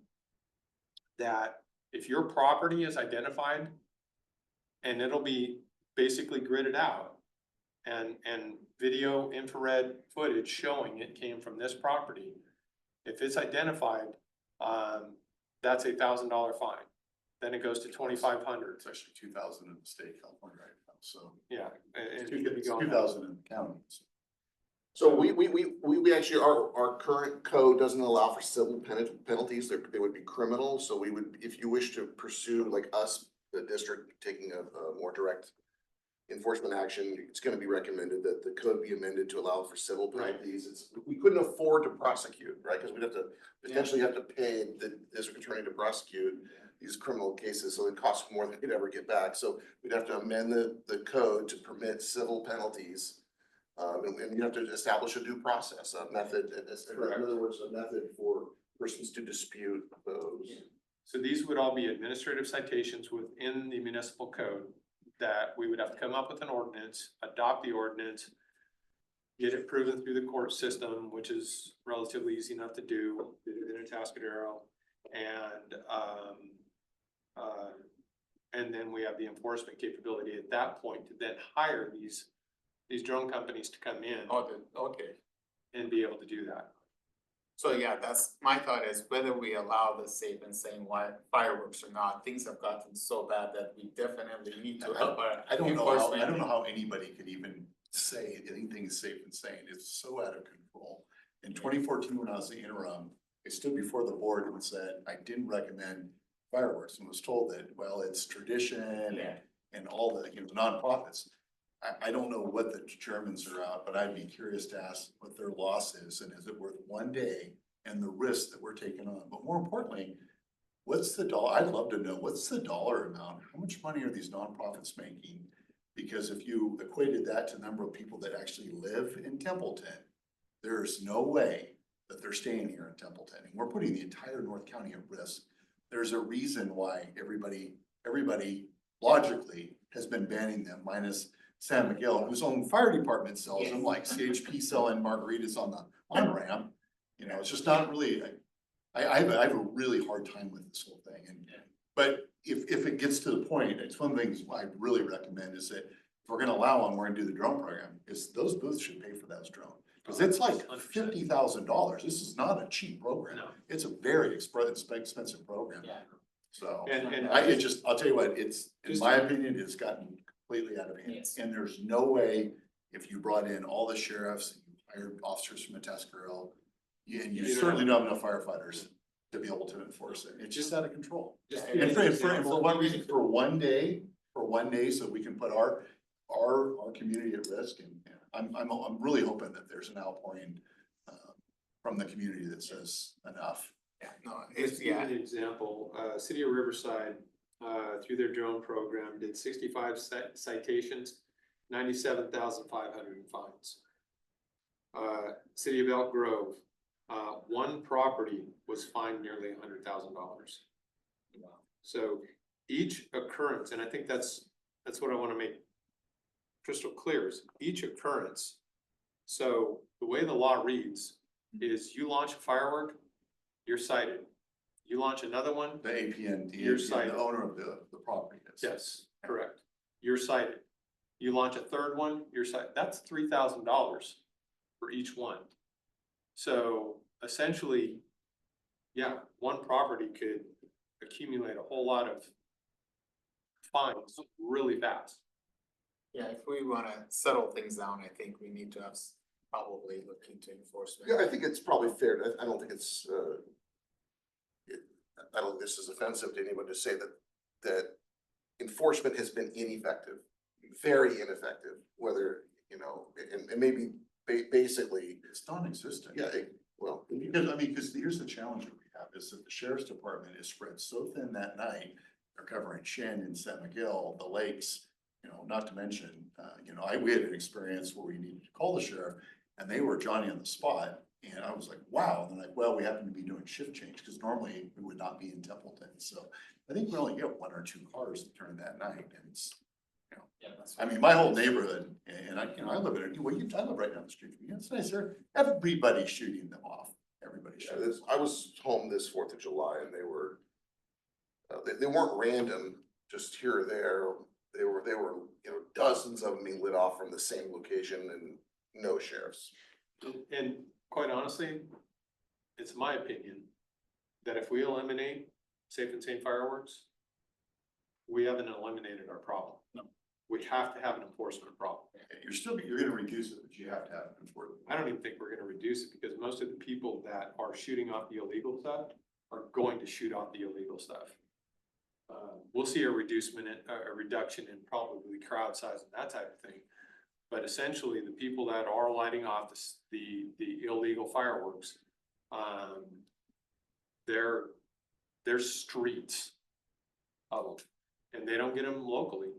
That if your property is identified, and it'll be basically gridded out and video infrared footage showing it came from this property. If it's identified, that's $1,000 fine. Then it goes to 2,500. It's actually 2,000 in the state of California right now, so. Yeah. It's And it could be going up. 2,000 in the county. So we actually, our current code doesn't allow for civil penalties, they would be criminal, so we would, if you wish to pursue, like us, the district, taking a more direct enforcement action, it's gonna be recommended that the code be amended to allow for civil penalties. We couldn't afford to prosecute, right, because we'd have to, potentially have to pay the district attorney to prosecute these criminal cases, so it costs more than we'd ever get back, so we'd have to amend the code to permit civil penalties. And you have to establish a due process, a method, in other words, a method for persons to dispute those. So these would all be administrative citations within the municipal code that we would have to come up with an ordinance, adopt the ordinance, get it proven through the court system, which is relatively easy enough to do, did it in Atascadero. And then we have the enforcement capability at that point to then hire these drone companies to come in Okay. and be able to do that. So yeah, that's, my thought is whether we allow the safe and sane fireworks or not, things have gotten so bad that we definitely need to help our I don't enforcement. know how anybody could even say anything is safe and sane. It's so out of control. In 2014, when I was the interim, I stood before the board and said, I didn't recommend fireworks and was told that, well, it's tradition Yeah. and all the, nonprofits. I don't know what the Germans are out, but I'd be curious to ask what their loss is and is it worth one day and the risk that we're taking on? But more importantly, what's the dollar? I'd love to know, what's the dollar amount? How much money are these nonprofits making? Because if you equated that to the number of people that actually live in Templeton, there's no way that they're staying here in Templeton. And we're putting the entire North County at risk. There's a reason why everybody logically has been banning them, minus San Miguel, whose own fire department sells them, like CHP selling margaritas on the on-ramp. It's just not really, I have a really hard time with this whole thing. But if it gets to the point, it's one of the things I really recommend is that if we're gonna allow them, we're gonna do the drone program, is those booths should pay for those drones. Cause it's like $50,000. This is not a cheap program. No. It's a very expensive program. Yeah. So And I'll tell you what, it's, in my opinion, it's gotten completely out of hand. Yes. And there's no way, if you brought in all the sheriffs, you hired officers from Atascadero, and you certainly don't have enough firefighters to be able to enforce it. It's just out of control. And for one reason, for one day, so we can put our community at risk. And I'm really hoping that there's an outpouring from the community that says enough. Yeah, no, Just it's, to give yeah, an example, City of Riverside, through their drone program, did 65 citations $97,500 in fines. City of Elk Grove, one property was fined nearly $100,000. So each occurrence, and I think that's what I want to make crystal clear, is each occurrence. So the way the law reads is you launch a firework, you're cited. You launch another one, The APN, Your site. the owner of the property is. yes, correct. You're cited. You launch a third one, you're cited. That's $3,000 for each one. So essentially, yeah, one property could accumulate a whole lot of fines really fast. Yeah, if we wanna settle things down, I think we need to have probably look into enforcement. Yeah, I think it's probably fair. I don't think it's, I don't think this is offensive to anyone to say that enforcement has been ineffective, very ineffective, whether, you know, and maybe basically, It's non-existent. yeah, well, Because, I mean, because here's the challenge that we have is that the sheriff's department is spread so thin that night. They're covering Shannon, San Miguel, the lakes, you know, not to mention, we had an experience where we needed to call the sheriff and they were Johnny on the spot. And I was like, wow. And they're like, well, we happen to be doing shift change because normally we would not be in Templeton. So I think we only get one or two cars during that night and it's, Yeah, that's. I mean, my whole neighborhood, and I live in it, I live right down the street from you, it's nice there, everybody's shooting them off, everybody's yeah, shooting. I was home this 4th of July and they were, they weren't random, just here or there. They were, you know, dozens of them being lit off from the same location and no sheriffs. And quite honestly, it's my opinion that if we eliminate safe and sane fireworks, we haven't eliminated our problem. No. We have to have an enforcement problem. You're gonna reduce it, but you have to have it before. I don't even think we're gonna reduce it because most of the people that are shooting off the illegal stuff are going to shoot off the illegal stuff. We'll see a reduction in probably crowd size and that type of thing. But essentially, the people that are lighting off the illegal fireworks, they're streets of them. And they don't get them locally.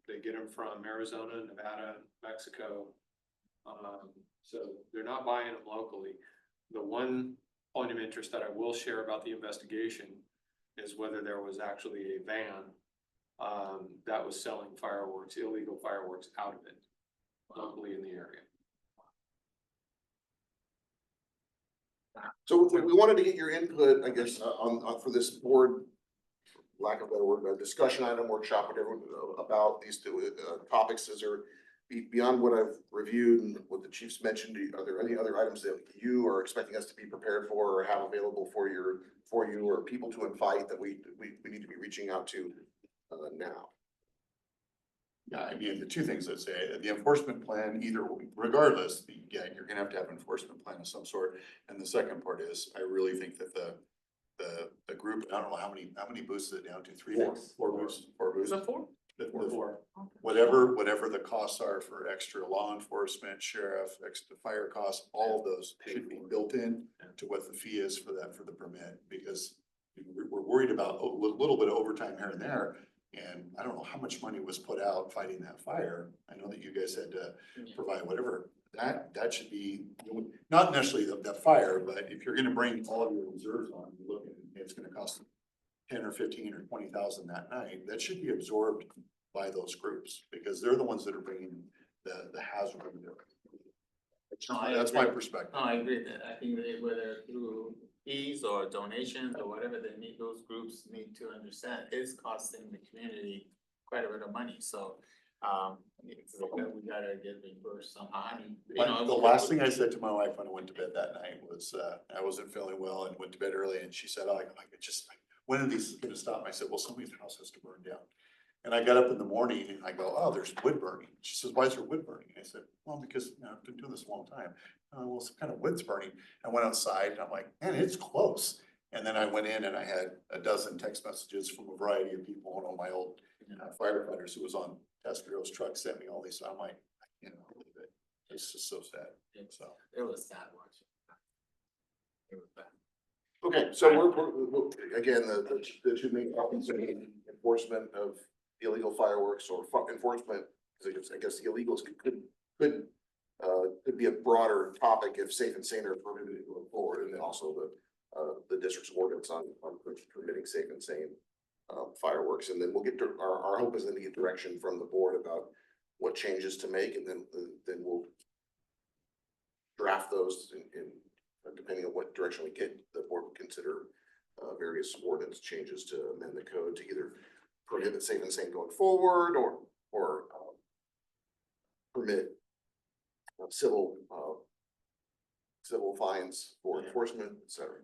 They get them from Arizona, Nevada, Mexico. So they're not buying them locally. The one point of interest that I will share about the investigation is whether there was actually a van that was selling fireworks, illegal fireworks out of it locally in the area. So we wanted to get your input, I guess, on for this board, lack of a better word, a discussion item, workshop, whatever, about these two topics. Is there beyond what I've reviewed and what the chiefs mentioned, are there any other items that you are expecting us to be prepared for or have available for you or people to invite that we need to be reaching out to now? Yeah, I mean, the two things I'd say, the enforcement plan, regardless, yeah, you're gonna have to have an enforcement plan of some sort. And the second part is, I really think that the group, I don't know how many booths is it down to, four booths? Is it four? Or Whatever the costs are for extra law enforcement, sheriff, extra fire costs, all of those should be built in to what the fee is for the permit, because we're worried about a little bit of overtime here and there. And I don't know how much money was put out fighting that fire. I know that you guys had to provide whatever, that should be, not necessarily the fire, but if you're gonna bring all of your reserves on, you're looking, it's gonna cost 10 or 15 or 20,000 that night, that should be absorbed by those groups, because they're the ones that are bringing the hazard. That's my perspective. No, I agree that, I think that whether through fees or donations or whatever they need, those groups need to understand is costing the community quite a bit of money, so. We gotta get reimbursed somehow, I mean, you know. The last thing I said to my wife when I went to bed that night was, I wasn't feeling well and went to bed early, and she said, oh, when are these gonna stop? I said, well, somebody's house has to burn down. And I got up in the morning and I go, oh, there's wood burning. She says, why is there wood burning? I said, well, because, I've been doing this a long time. Well, some kind of wood's burning. I went outside and I'm like, man, it's close. And then I went in and I had a dozen text messages from a variety of people. One of my old firefighters who was on Tescario's truck sent me all these. So I'm like, I can't believe it. It's just so sad. So. It was sad watching. It was bad. Okay, so we're again, the two main topics are enforcement of illegal fireworks or enforcement I guess the illegals could be a broader topic if safe and sane are prohibited going forward, and then also the district's ordinance on permitting safe and sane fireworks, and then we'll get to, our hope is then to get direction from the board about what changes to make, and then we'll draft those in depending on what direction we get, the board will consider various ordinance changes to amend the code to either prohibit safe and sane going forward or permit civil fines for enforcement, et cetera.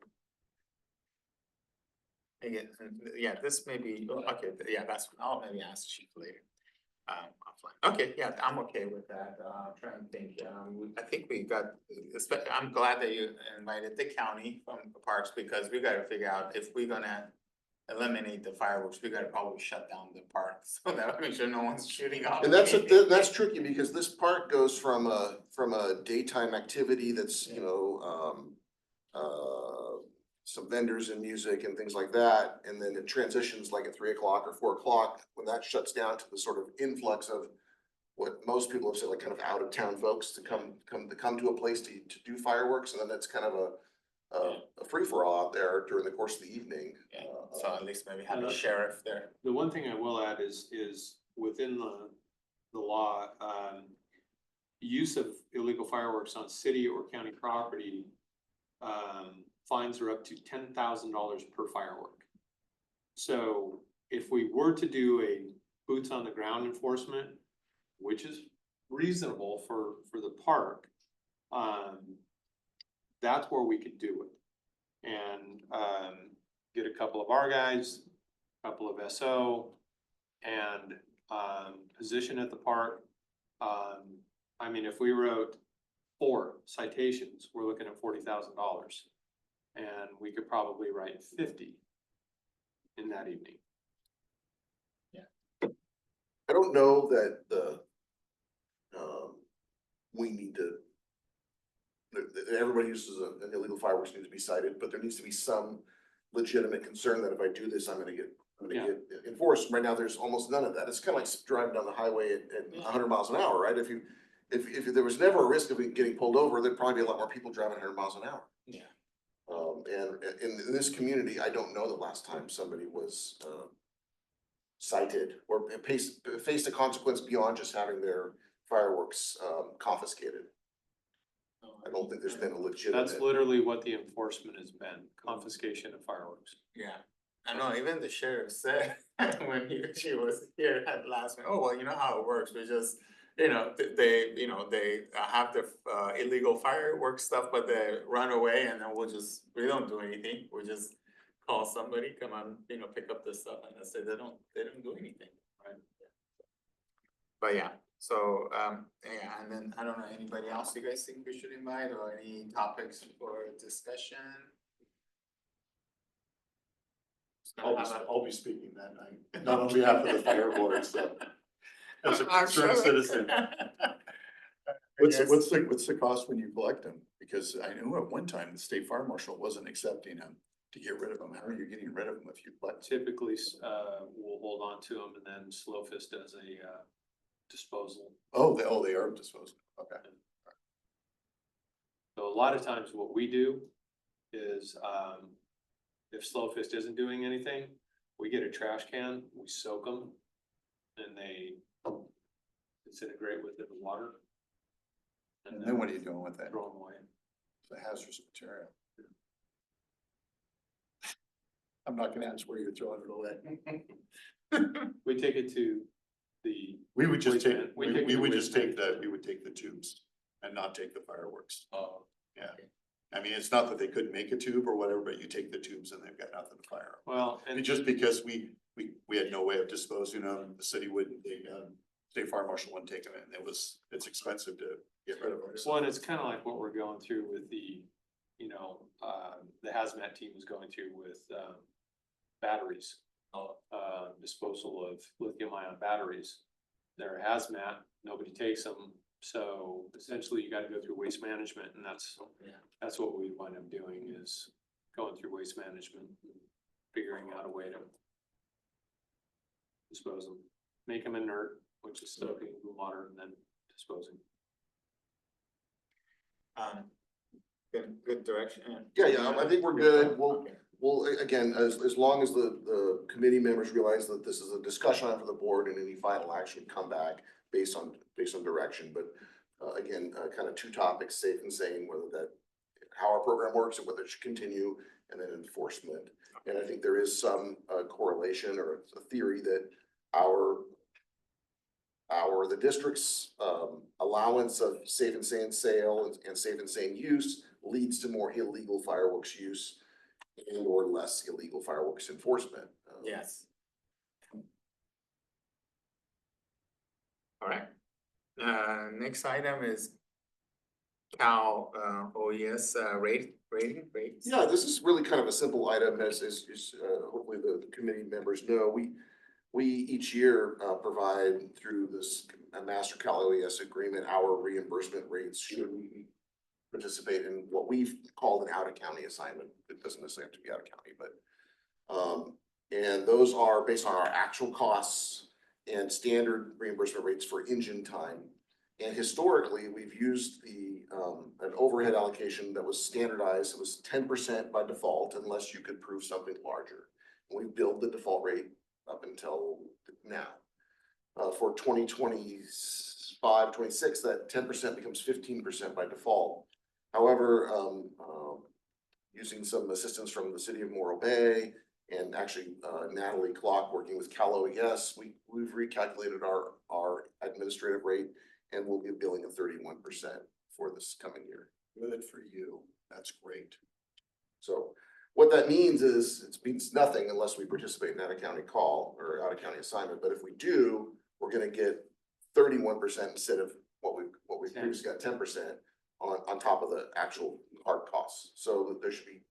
Again, yeah, this may be, okay, yeah, I'll maybe ask Chief later. Offline. Okay, yeah, I'm okay with that. Trying to think, I think we got, I'm glad that you invited the county from the parks, because we gotta figure out if we're gonna eliminate the fireworks, we gotta probably shut down the park, so that make sure no one's shooting off. And that's tricky because this part goes from a daytime activity that's, you know, some vendors and music and things like that, and then it transitions like at 3 o'clock or 4 o'clock, when that shuts down to the sort of influx of what most people have said, like kind of out of town folks to come to a place to do fireworks, and then it's kind of a free for all out there during the course of the evening. Yeah, so at least maybe have a sheriff there. The one thing I will add is within the law, use of illegal fireworks on city or county property, fines are up to $10,000 per firework. So if we were to do a boots on the ground enforcement, which is reasonable for the park, that's where we could do it. And get a couple of our guys, a couple of SO, and position at the park. I mean, if we wrote 4 citations, we're looking at $40,000. And we could probably write 50 in that evening. I don't know that we need to, everybody uses an illegal fireworks needs to be cited, but there needs to be some legitimate concern that if I do this, I'm gonna get enforced. Right now, there's almost none of that. It's kind of like driving down the highway at 100 miles an hour, right? If there was never a risk of getting pulled over, there'd probably be a lot more people driving 100 miles an hour. Yeah. And in this community, I don't know the last time somebody was cited or faced a consequence beyond just having their fireworks confiscated. I don't think there's been a legitimate. That's literally what the enforcement has been, confiscation of fireworks. Yeah, I know, even the sheriff said when she was here at last, oh, well, you know how it works, we just, they have the illegal fireworks stuff, but they run away, and then we don't do anything, we just call somebody, come on, pick up this stuff, and they say they don't do anything, right? But yeah, so, yeah, and then, I don't know, anybody else you guys think we should invite, or any topics for discussion? I'll be speaking that night, not on behalf of the fire board, so. As a I'm concerned sure. citizen. Yes. What's the cost when you collect them? Because I know at one time the state fire marshal wasn't accepting them to get rid of them. How are you getting rid of them if you collect? Typically, we'll hold on to them, and then Slow Fist does a disposal. They are disposed. Okay. So a lot of times what we do is, if Slow Fist isn't doing anything, we get a trash can, we soak them, and they disintegrate within the water. And then what are you doing with that? Throw them away. It's a hazardous material. I'm not gonna ask where you're throwing it away. We take it to the. We would just take, We take it we to would waste just take we would take the tubes and not take the fireworks. Oh. Yeah. I mean, it's not that they couldn't make a tube or whatever, but you take the tubes and they've got nothing to fire. Well, And and just because we had no way of disposing of them, the city wouldn't, state fire marshal wouldn't take them, and it's expensive to get rid of them. Well, and it's kind of like what we're going through with the hazmat team is going through with batteries. Disposal of lithium ion batteries. They're hazmat, nobody takes them, so essentially you gotta go through waste management, and that's what we wind up doing is going through waste management, figuring out a way to dispose them, make them inert, which is soaking the water and then disposing. Good direction. Yeah, I think we're good. We'll, Okay. well, again, as long as the committee members realize that this is a discussion item for the board and any final action would come back based on direction, but again, kind of two topics, safe and sane, whether that, how our program works and whether it should continue, and then enforcement. And I think there is some correlation or a theory that the district's allowance of safe and sane sale and safe and sane use leads to more illegal fireworks use and or less illegal fireworks enforcement. Yes. All right. Next item is Cal, OES, rating rates. Yeah, this is really kind of a simple item as hopefully the committee members know. We each year provide through this Master Cal OES agreement, our reimbursement rates should we participate in what we've called an out-of-county assignment. It doesn't necessarily have to be out of county, but and those are based on our actual costs and standard reimbursement rates for engine time. And historically, we've used an overhead allocation that was standardized. It was 10% by default unless you could prove something larger. And we built the default rate up until now. For 2025, 26, that 10% becomes 15% by default. However, using some assistance from the city of Morro Bay and actually Natalie Clock working with Cal OES, we've recalculated our administrative rate and we'll be billing at 31% for this coming year. Good for you. That's great. So what that means is it means nothing unless we participate in out-of-county call or out-of-county assignment. But if we do, we're gonna get 31% instead of what we previously got 10% on top of the actual hard costs. So there should be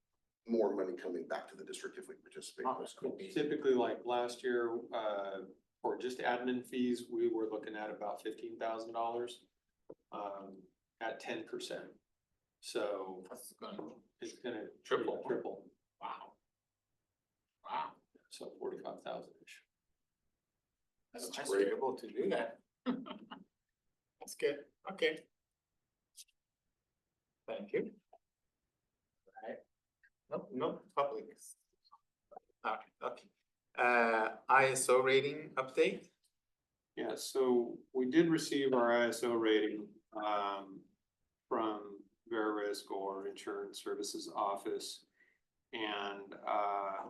more money coming back to the district if we participate in those calls. Typically, like last year, for just admin fees, we were looking at about $15,000 at 10%. So That's gonna it's gonna Triple. triple. wow. Wow. So 45,000-ish. That's That's nice great. to be able to do that. That's good. Okay. Thank you. All right. No public. Okay. ISO rating update? Yeah, so we did receive our ISO rating from Verisk or Insurance Services Office. And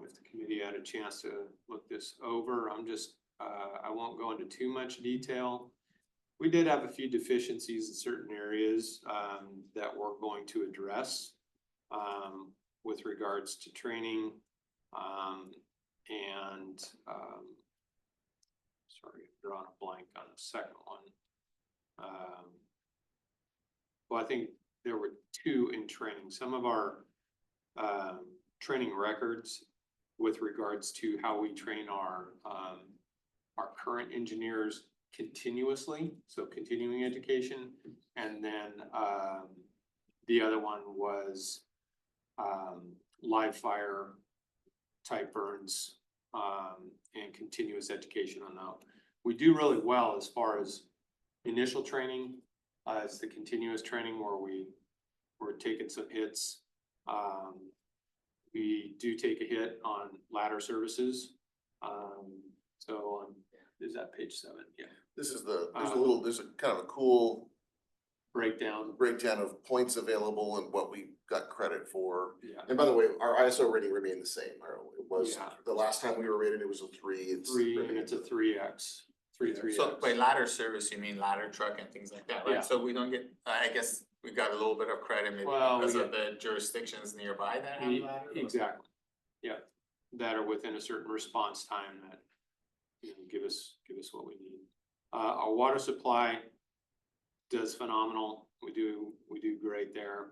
if the committee had a chance to look this over, I won't go into too much detail. We did have a few deficiencies in certain areas that we're going to address with regards to training and sorry, I'm drawing a blank on the second one. Well, I think there were two in training. Some of our training records with regards to how we train our current engineers continuously, so continuing education. And then the other one was live fire type burns and continuous education on that. We do really well as far as initial training, as the continuous training where we're taking some hits. We do take a hit on ladder services. So is that page 7? Yeah. There's a kind of a cool Breakdown. of points available and what we got credit for. Yeah. And by the way, our ISO rating remained the same. It was, Yeah. the last time we were rated, it was a 3. 3 and it's a 3X. 3. So by ladder service, you mean ladder truck and things like that, right? Yeah. So we don't get, I guess we got a little bit of credit maybe Well, because we of the jurisdictions nearby that have ladder. Exactly. Yeah, that are within a certain response time that, you know, give us what we need. Our water supply does phenomenal. We do great there.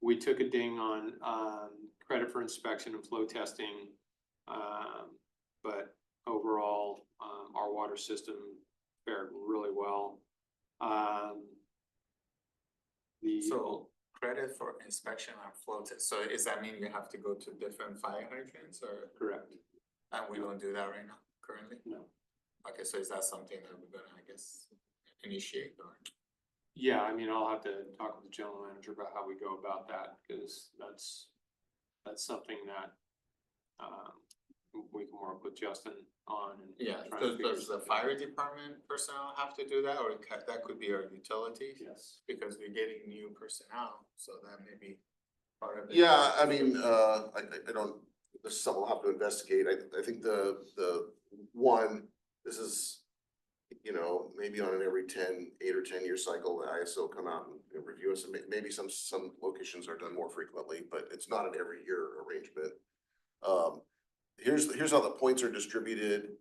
We took a ding on credit for inspection and flow testing. But overall, our water system fared really well. So credit for inspection and flow test. So does that mean you have to go to different fire hydrants or? Correct. And we don't do that right now currently? No. Okay. Okay, so is that something that we're gonna, I guess, initiate or? Yeah, I mean, I'll have to talk with the general manager about how we go about that, because that's something that we can work with Justin on and. Yeah, try to figure does the something fire out. department personnel have to do that, or that could be our utilities? Yes. Because we're getting new personnel, so that may be part of it. Yeah, I mean, I don't, this is something we'll have to investigate. I think the one, this is, you know, maybe on an every 8 or 10 year cycle, the ISO come out and review us, and maybe some locations are done more frequently, but it's not an every year arrangement. Here's how the points are distributed.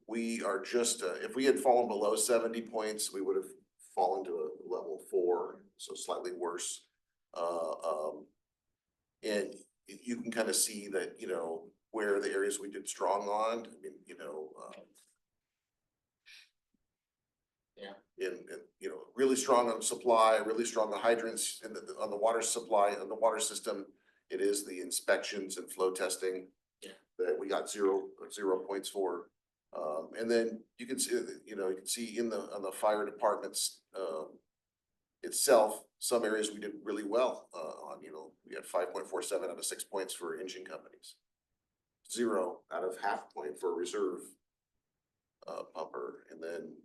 We are just, if we had fallen below 70 points, we would have fallen to a level 4, so slightly worse. And you can kind of see that, you know, where the areas we did strong on, I mean, you know, you know, really strong on supply, really strong on hydrants and on the water supply, on the water system. It is the inspections and flow testing. Yeah. That we got 0 points for. And then you can see, you know, you can see on the fire departments, itself, some areas we did really well, on, you know, we had 5.47 out of 6 points for engine companies. 0 out of half point for a reserve, pumper, and then,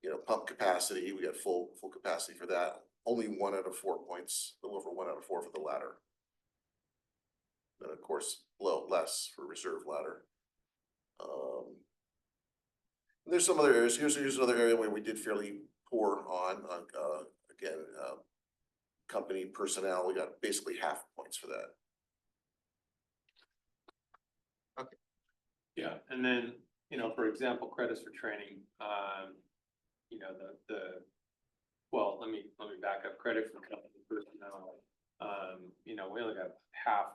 you know, pump capacity, we got full capacity for that. Only 1 out of 4 points, a little over 1 out of 4 for the ladder. Then of course, less for reserve ladder. There's some other areas, here's another area where we did fairly poor on, again, company personnel, we got basically half points for that. Yeah, and then, you know, for example, credits for training, you know, well, let me back up, credit for company personnel. You know, we only got half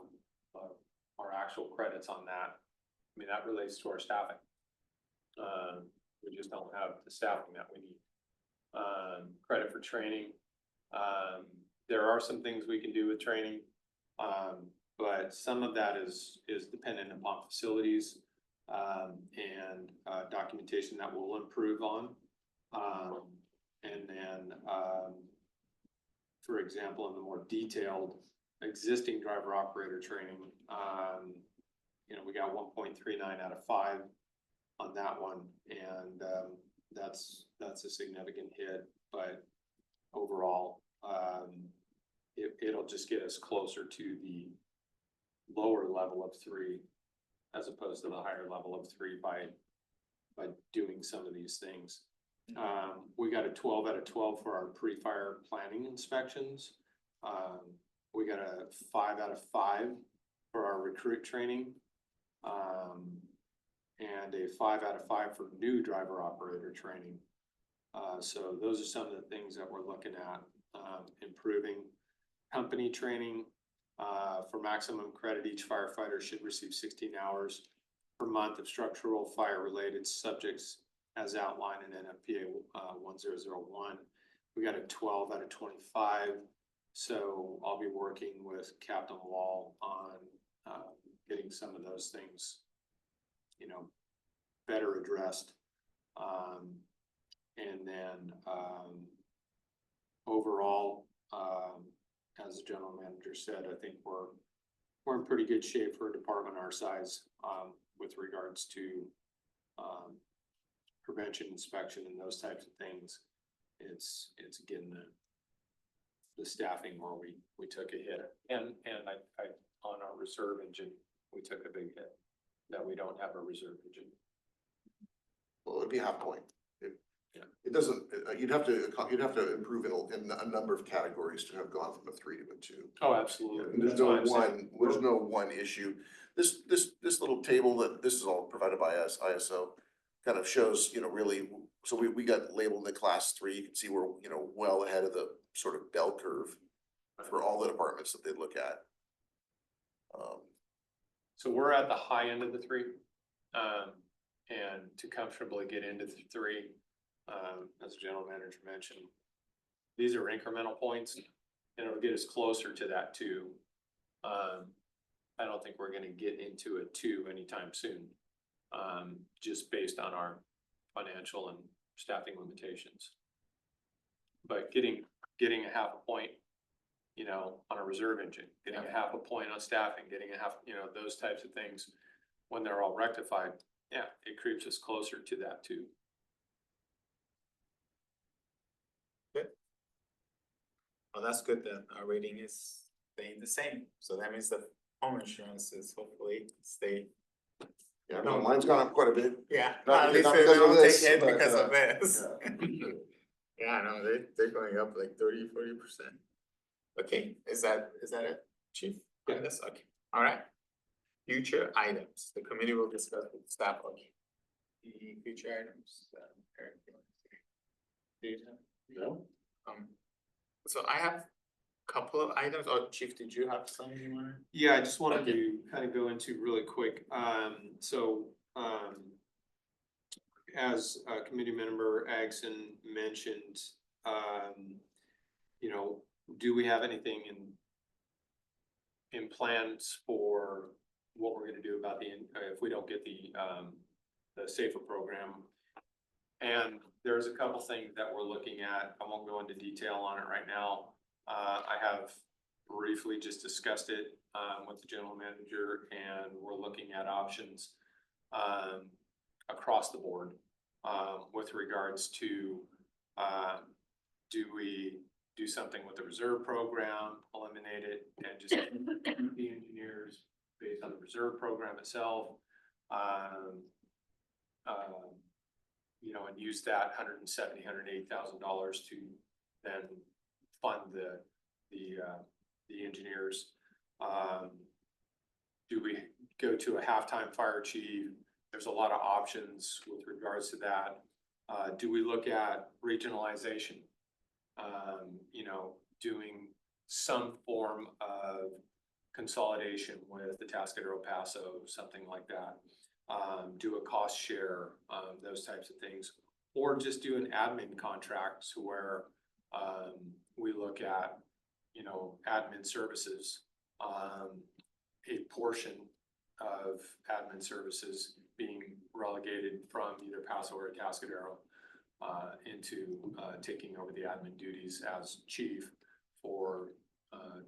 of our actual credits on that. I mean, that relates to our staffing. We just don't have the staffing that we need. Credit for training. There are some things we can do with training. But some of that is dependent upon facilities, and documentation that we'll improve on. And then, for example, in the more detailed existing driver operator training, you know, we got 1.39 out of 5 on that one, and that's a significant hit, but overall, it'll just get us closer to the lower level of 3 as opposed to the higher level of 3 by doing some of these things. We got a 12 out of 12 for our pre-fire planning inspections. We got a 5 out of 5 for our recruit training. And a 5 out of 5 for new driver operator training. So those are some of the things that we're looking at, improving. Company training, for maximum credit, each firefighter should receive 16 hours per month of structural fire related subjects as outlined in NFPA 1001. We got a 12 out of 25. So I'll be working with Captain Wall on getting some of those things, you know, better addressed. And then overall, as the general manager said, I think we're in pretty good shape for a department our size, with regards to prevention, inspection, and those types of things. It's again the staffing where we took a hit, and I on our reserve engine we took a big hit that we don't have a reserve engine. Well, it'd be half point. Yeah. It doesn't, you'd have to improve in a number of categories to have gone from a 3 to a 2. Oh, absolutely. There's no one issue. This little table this is all provided by us, ISO, kind of shows, you know, really, so we got labeled in the class 3. You can see we're, you know, well ahead of the sort of bell curve for all the departments that they look at. So we're at the high end of the 3, and to comfortably get into the 3, as the general manager mentioned, these are incremental points, and it'll get us closer to that 2. I don't think we're going to get into a 2 anytime soon, just based on our financial and staffing limitations. But getting a half a point, you know, on a reserve engine, getting a half a point on staffing, getting a half, you know, those types of things, when they're all rectified, yeah, it creeps us closer to that too. Well, that's good then. Our rating is staying the same. So that means the home insurance is hopefully stay. Yeah, no, mine's gone up quite a bit. Yeah, Not- at least not they because of don't take this, it but, because of this. yeah. Yeah, no, they're going up like 30–40%. Okay, is that it, chief? Yeah. That's okay, all right. Future items, the committee will discuss with staff, okay. The future items, Eric, you want to say? Do you have? No? So I have a couple of items, or chief, did you have some you wanna? Yeah, I just wanted Okay. to kind of go into really quick, as committee member Agson mentioned, you know, do we have anything in plans for what we're gonna do about if we don't get the SAFER program? And there's a couple things that we're looking at. I won't go into detail on it right now. I have briefly just discussed it with the general manager, and we're looking at options across the board with regards to do we do something with the reserve program, eliminate it, and just keep the engineers based on the reserve program itself. You know, and use that $170,000–$180,000 to then fund the engineers. Do we go to a halftime fire chief? There's a lot of options with regards to that. Do we look at regionalization? You know, doing some form of consolidation with the Atascadero Paso, something like that. Do a cost share, those types of things, or just do an admin contract where we look at, you know, admin services, a portion of admin services being relegated from either Paso or Atascadero into taking over the admin duties as chief for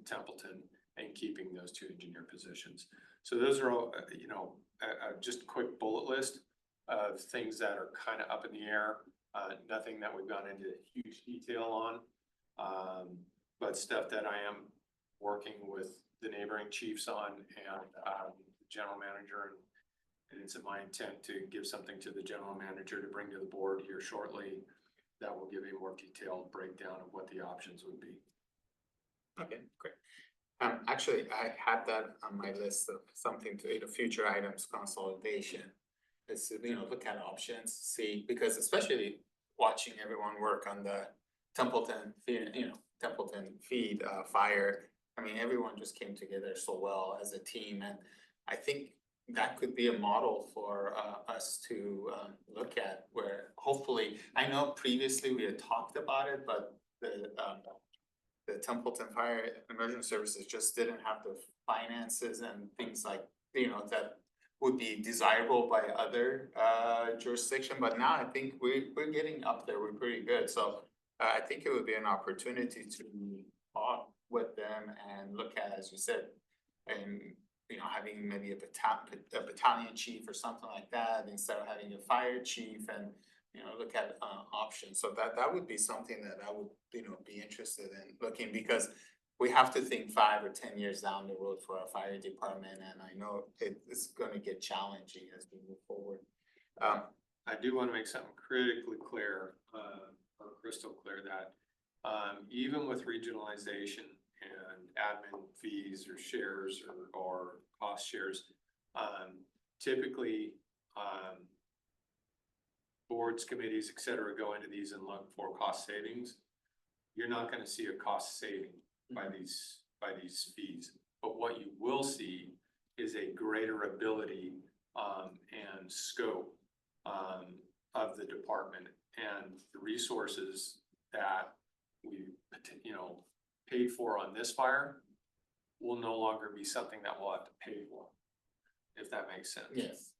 Templeton and keeping those two engineer positions. So those are all, you know, just a quick bullet list of things that are kind of up in the air. Nothing that we've gone into huge detail on, but stuff that I am working with the neighboring chiefs on and the general manager. And it's my intent to give something to the general manager to bring to the board here shortly that will give a more detailed breakdown of what the options would be. Okay, great. Actually, I had that on my list of something to, future items consolidation. Is to, you know, look at options, see, because especially watching everyone work on the Templeton feed fire. I mean, everyone just came together so well as a team, and I think that could be a model for us to look at, where hopefully, I know previously we had talked about it, but the Templeton Fire Emergency Services just didn't have the finances and things like, you know, that would be desirable by other jurisdiction, but now I think we're getting up there, we're pretty good, so I think it would be an opportunity to talk with them and look at, as you said, and you know, having maybe a battalion chief or something like that, instead of having a fire chief, and you know, look at options. So that would be something that I would, you know, be interested in looking, because we have to think 5 or 10 years down the road for our fire department, and I know it's gonna get challenging as we move forward. I do want to make something critically clear, or crystal clear, that even with regionalization and admin fees or shares or cost shares, typically boards, committees, et cetera, go into these and look for cost savings. You're not going to see a cost saving by these fees, but what you will see is a greater ability and scope of the department, and the resources that we, you know, paid for on this fire will no longer be something that we'll have to pay for, if that makes sense. Yes.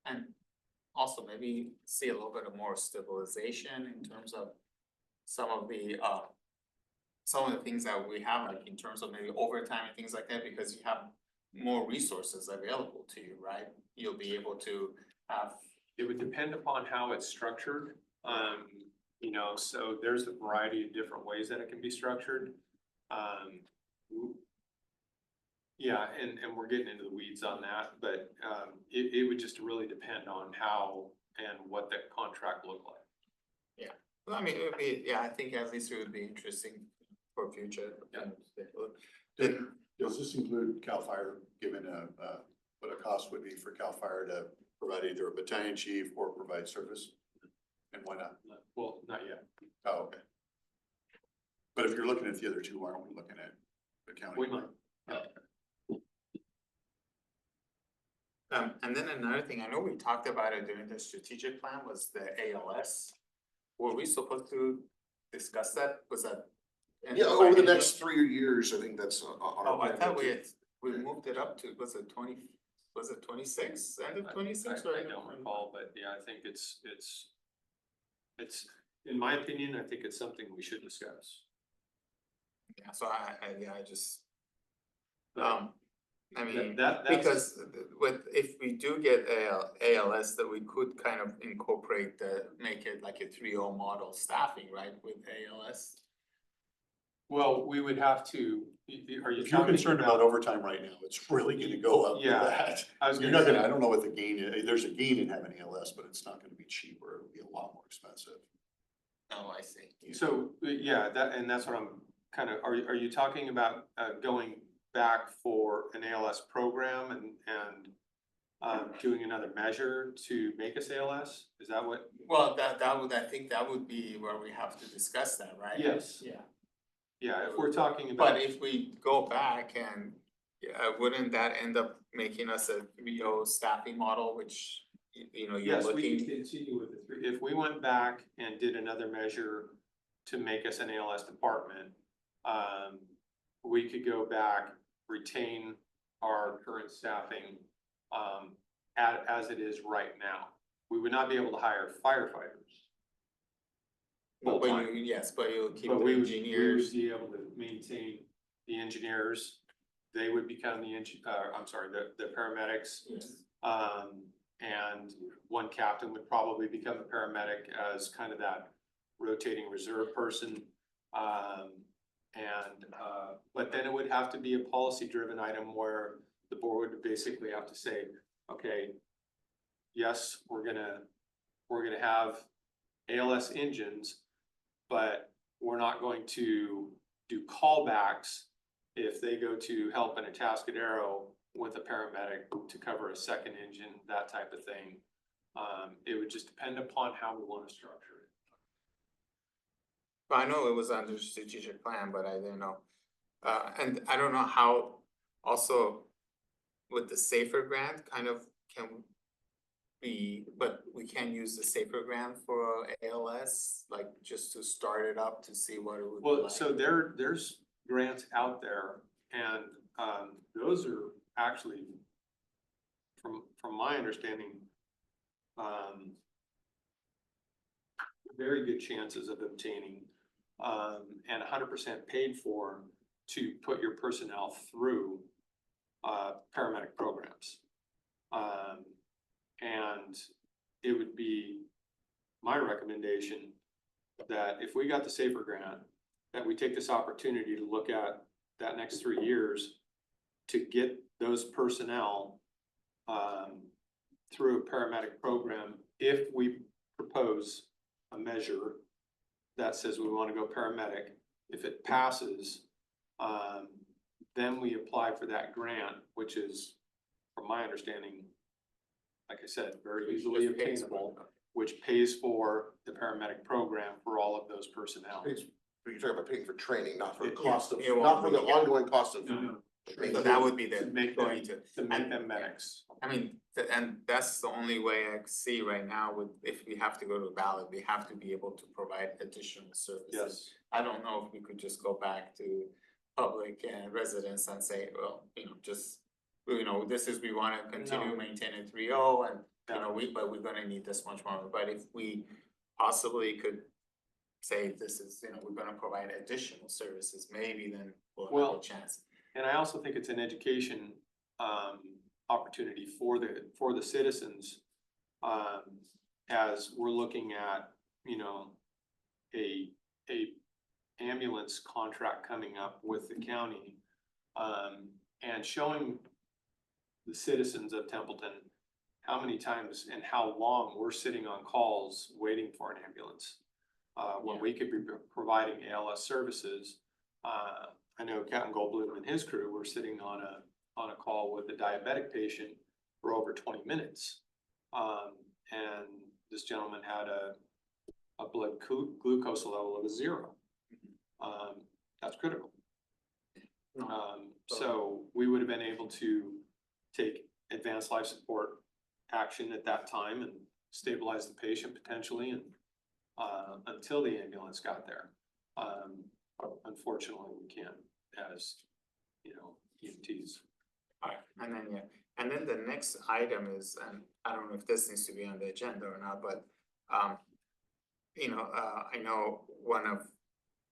And also maybe see a little bit of more stabilization in terms of some of the things that we have, like in terms of maybe overtime and things like that, because you have more resources available to you, right? You'll be able to have, It would depend upon how it's structured. You know, so there's a variety of different ways that it can be structured. Yeah, and we're getting into the weeds on that, but it would just really depend on how and what that contract looked like. I mean, it would be, yeah, I think at least it would be interesting for future. Does does this include CAL FIRE, given what a cost would be for CAL FIRE to provide either a battalion chief or provide service? And why not? Well, not yet. Oh, okay. But if you're looking at the other two, why aren't we looking at the county? We might. And then another thing, I know we talked about it during the strategic plan, was the ALS. Were we supposed to discuss that? Was that? Yeah, over the next 3 years, I think that's on our. Oh, I plan. thought we moved it up to, was it 26, end of 26 or? I don't recall, but yeah, I think it's, in my opinion, I think it's something we should discuss. Yeah, so I just, I mean, That's- because if we do get ALS, that we could kind of incorporate make it like a 3-0 model staffing, right, with ALS? Well, we would have to, are you If you're talking concerned about overtime right now, it's really gonna go up for Yeah, that. I was You're gonna not gonna, say- I don't know what the gain is. There's a gain in having ALS, but it's not gonna be cheaper. It'll be a lot more expensive. Oh, I see. So, yeah, that's what I'm kind of, are you talking about going back for an ALS program and doing another measure to make us ALS? Is that what? Well, I think that would be where we have to discuss that, right? Yes. Yeah. Yeah, if we're talking about. But if we go back and, wouldn't that end up making us a 3-0 staffing model, which, you know, you're Yes, we looking? can continue with the three. If we went back and did another measure to make us an ALS department, we could go back, retain our current staffing, as it is right now. We would not be able to hire firefighters. But full-time. but you'll keep But the we would engineers. be able to maintain the engineers. They would become the paramedics. Yes. And one captain would probably become a paramedic as kind of that rotating reserve person. But then it would have to be a policy-driven item where the board would basically have to say, okay, yes, we're gonna have ALS engines, but we're not going to do callbacks if they go to help in a Atascadero with a paramedic to cover a second engine, that type of thing. It would just depend upon how we want to structure it. I know it was under strategic plan, but I didn't know. And I don't know how also with the SAFER grant kind of but we can use the SAFER grant for ALS, like just to start it up to see what it would be Well, like. so there's grants out there and those are actually, from my understanding, very good chances of obtaining and 100% paid for to put your personnel through paramedic programs. And it would be my recommendation that if we got the SAFER grant, that we take this opportunity to look at that next 3 years to get those personnel through a paramedic program. If we propose a measure that says we want to go paramedic, if it passes, then we apply for that grant, which is, from my understanding, like I said, very easily obtainable, which pays for the paramedic program for all of those personnel. You're talking about paying for training, not for It- cost of, yeah, well, not for the yeah. ongoing cost of. So that would be To the make going to. them medics. I mean, and that's the only way I see right now with, if we have to go to a ballot, we have to be able to provide additional services. Yes. I don't know if we could just go back to public and residents and say, well, just, this is, we wanna continue No. maintaining 3-0 and but we're gonna need this much more, but if we possibly could say this is, we're gonna provide additional services, maybe then we'll have Well- a chance. And I also think it's an education opportunity for the citizens. As we're looking at, a ambulance contract coming up with the county. And showing the citizens of Templeton how many times and how long we're sitting on calls waiting for an ambulance. When we could be providing ALS services. I know Captain Goldblum and his crew were sitting on a call with a diabetic patient for over 20 minutes. And this gentleman had a blood glucose level of a 0. That's critical. So we would have been able to take advanced life support action at that time and stabilize the patient potentially and until the ambulance got there. Unfortunately, we can't as, EMTs. Alright, and then the next item is, and I don't know if this needs to be on the agenda or not, but, I know one of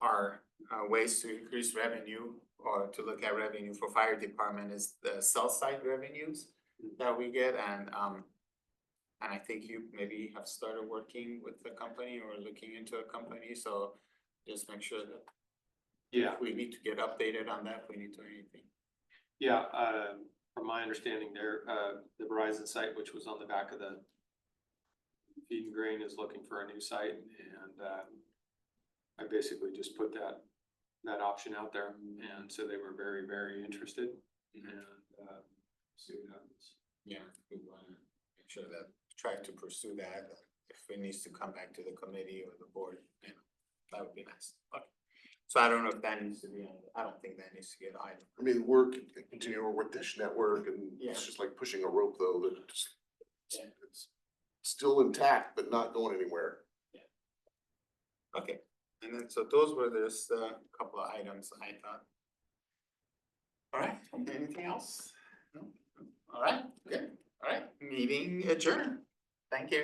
our ways to increase revenue or to look at revenue for fire department is the cell site revenues that we get, and I think you maybe have started working with the company or looking into a company, so just make sure that Yeah, if we need to get updated on that, if we need to do anything. yeah, from my understanding there, the Verizon site, which was on the back of the Feed and Grain, is looking for a new site, and I basically just put that option out there, and so they were very, very interested, and see what happens. Yeah, we wanna make sure that, try to pursue that, if it needs to come back to the committee or the board, that would be nice. Okay. So I don't know if that needs to be on, I don't think that needs to get either. I mean, we're continuing with Dish Network and Yeah. it's just like pushing a rope though, that just. Yeah. It's still intact, but not going anywhere. Okay, and then, so those were just a couple of items I thought. All right, anything else? No? All right, good, all right, meeting adjourned. Thank you.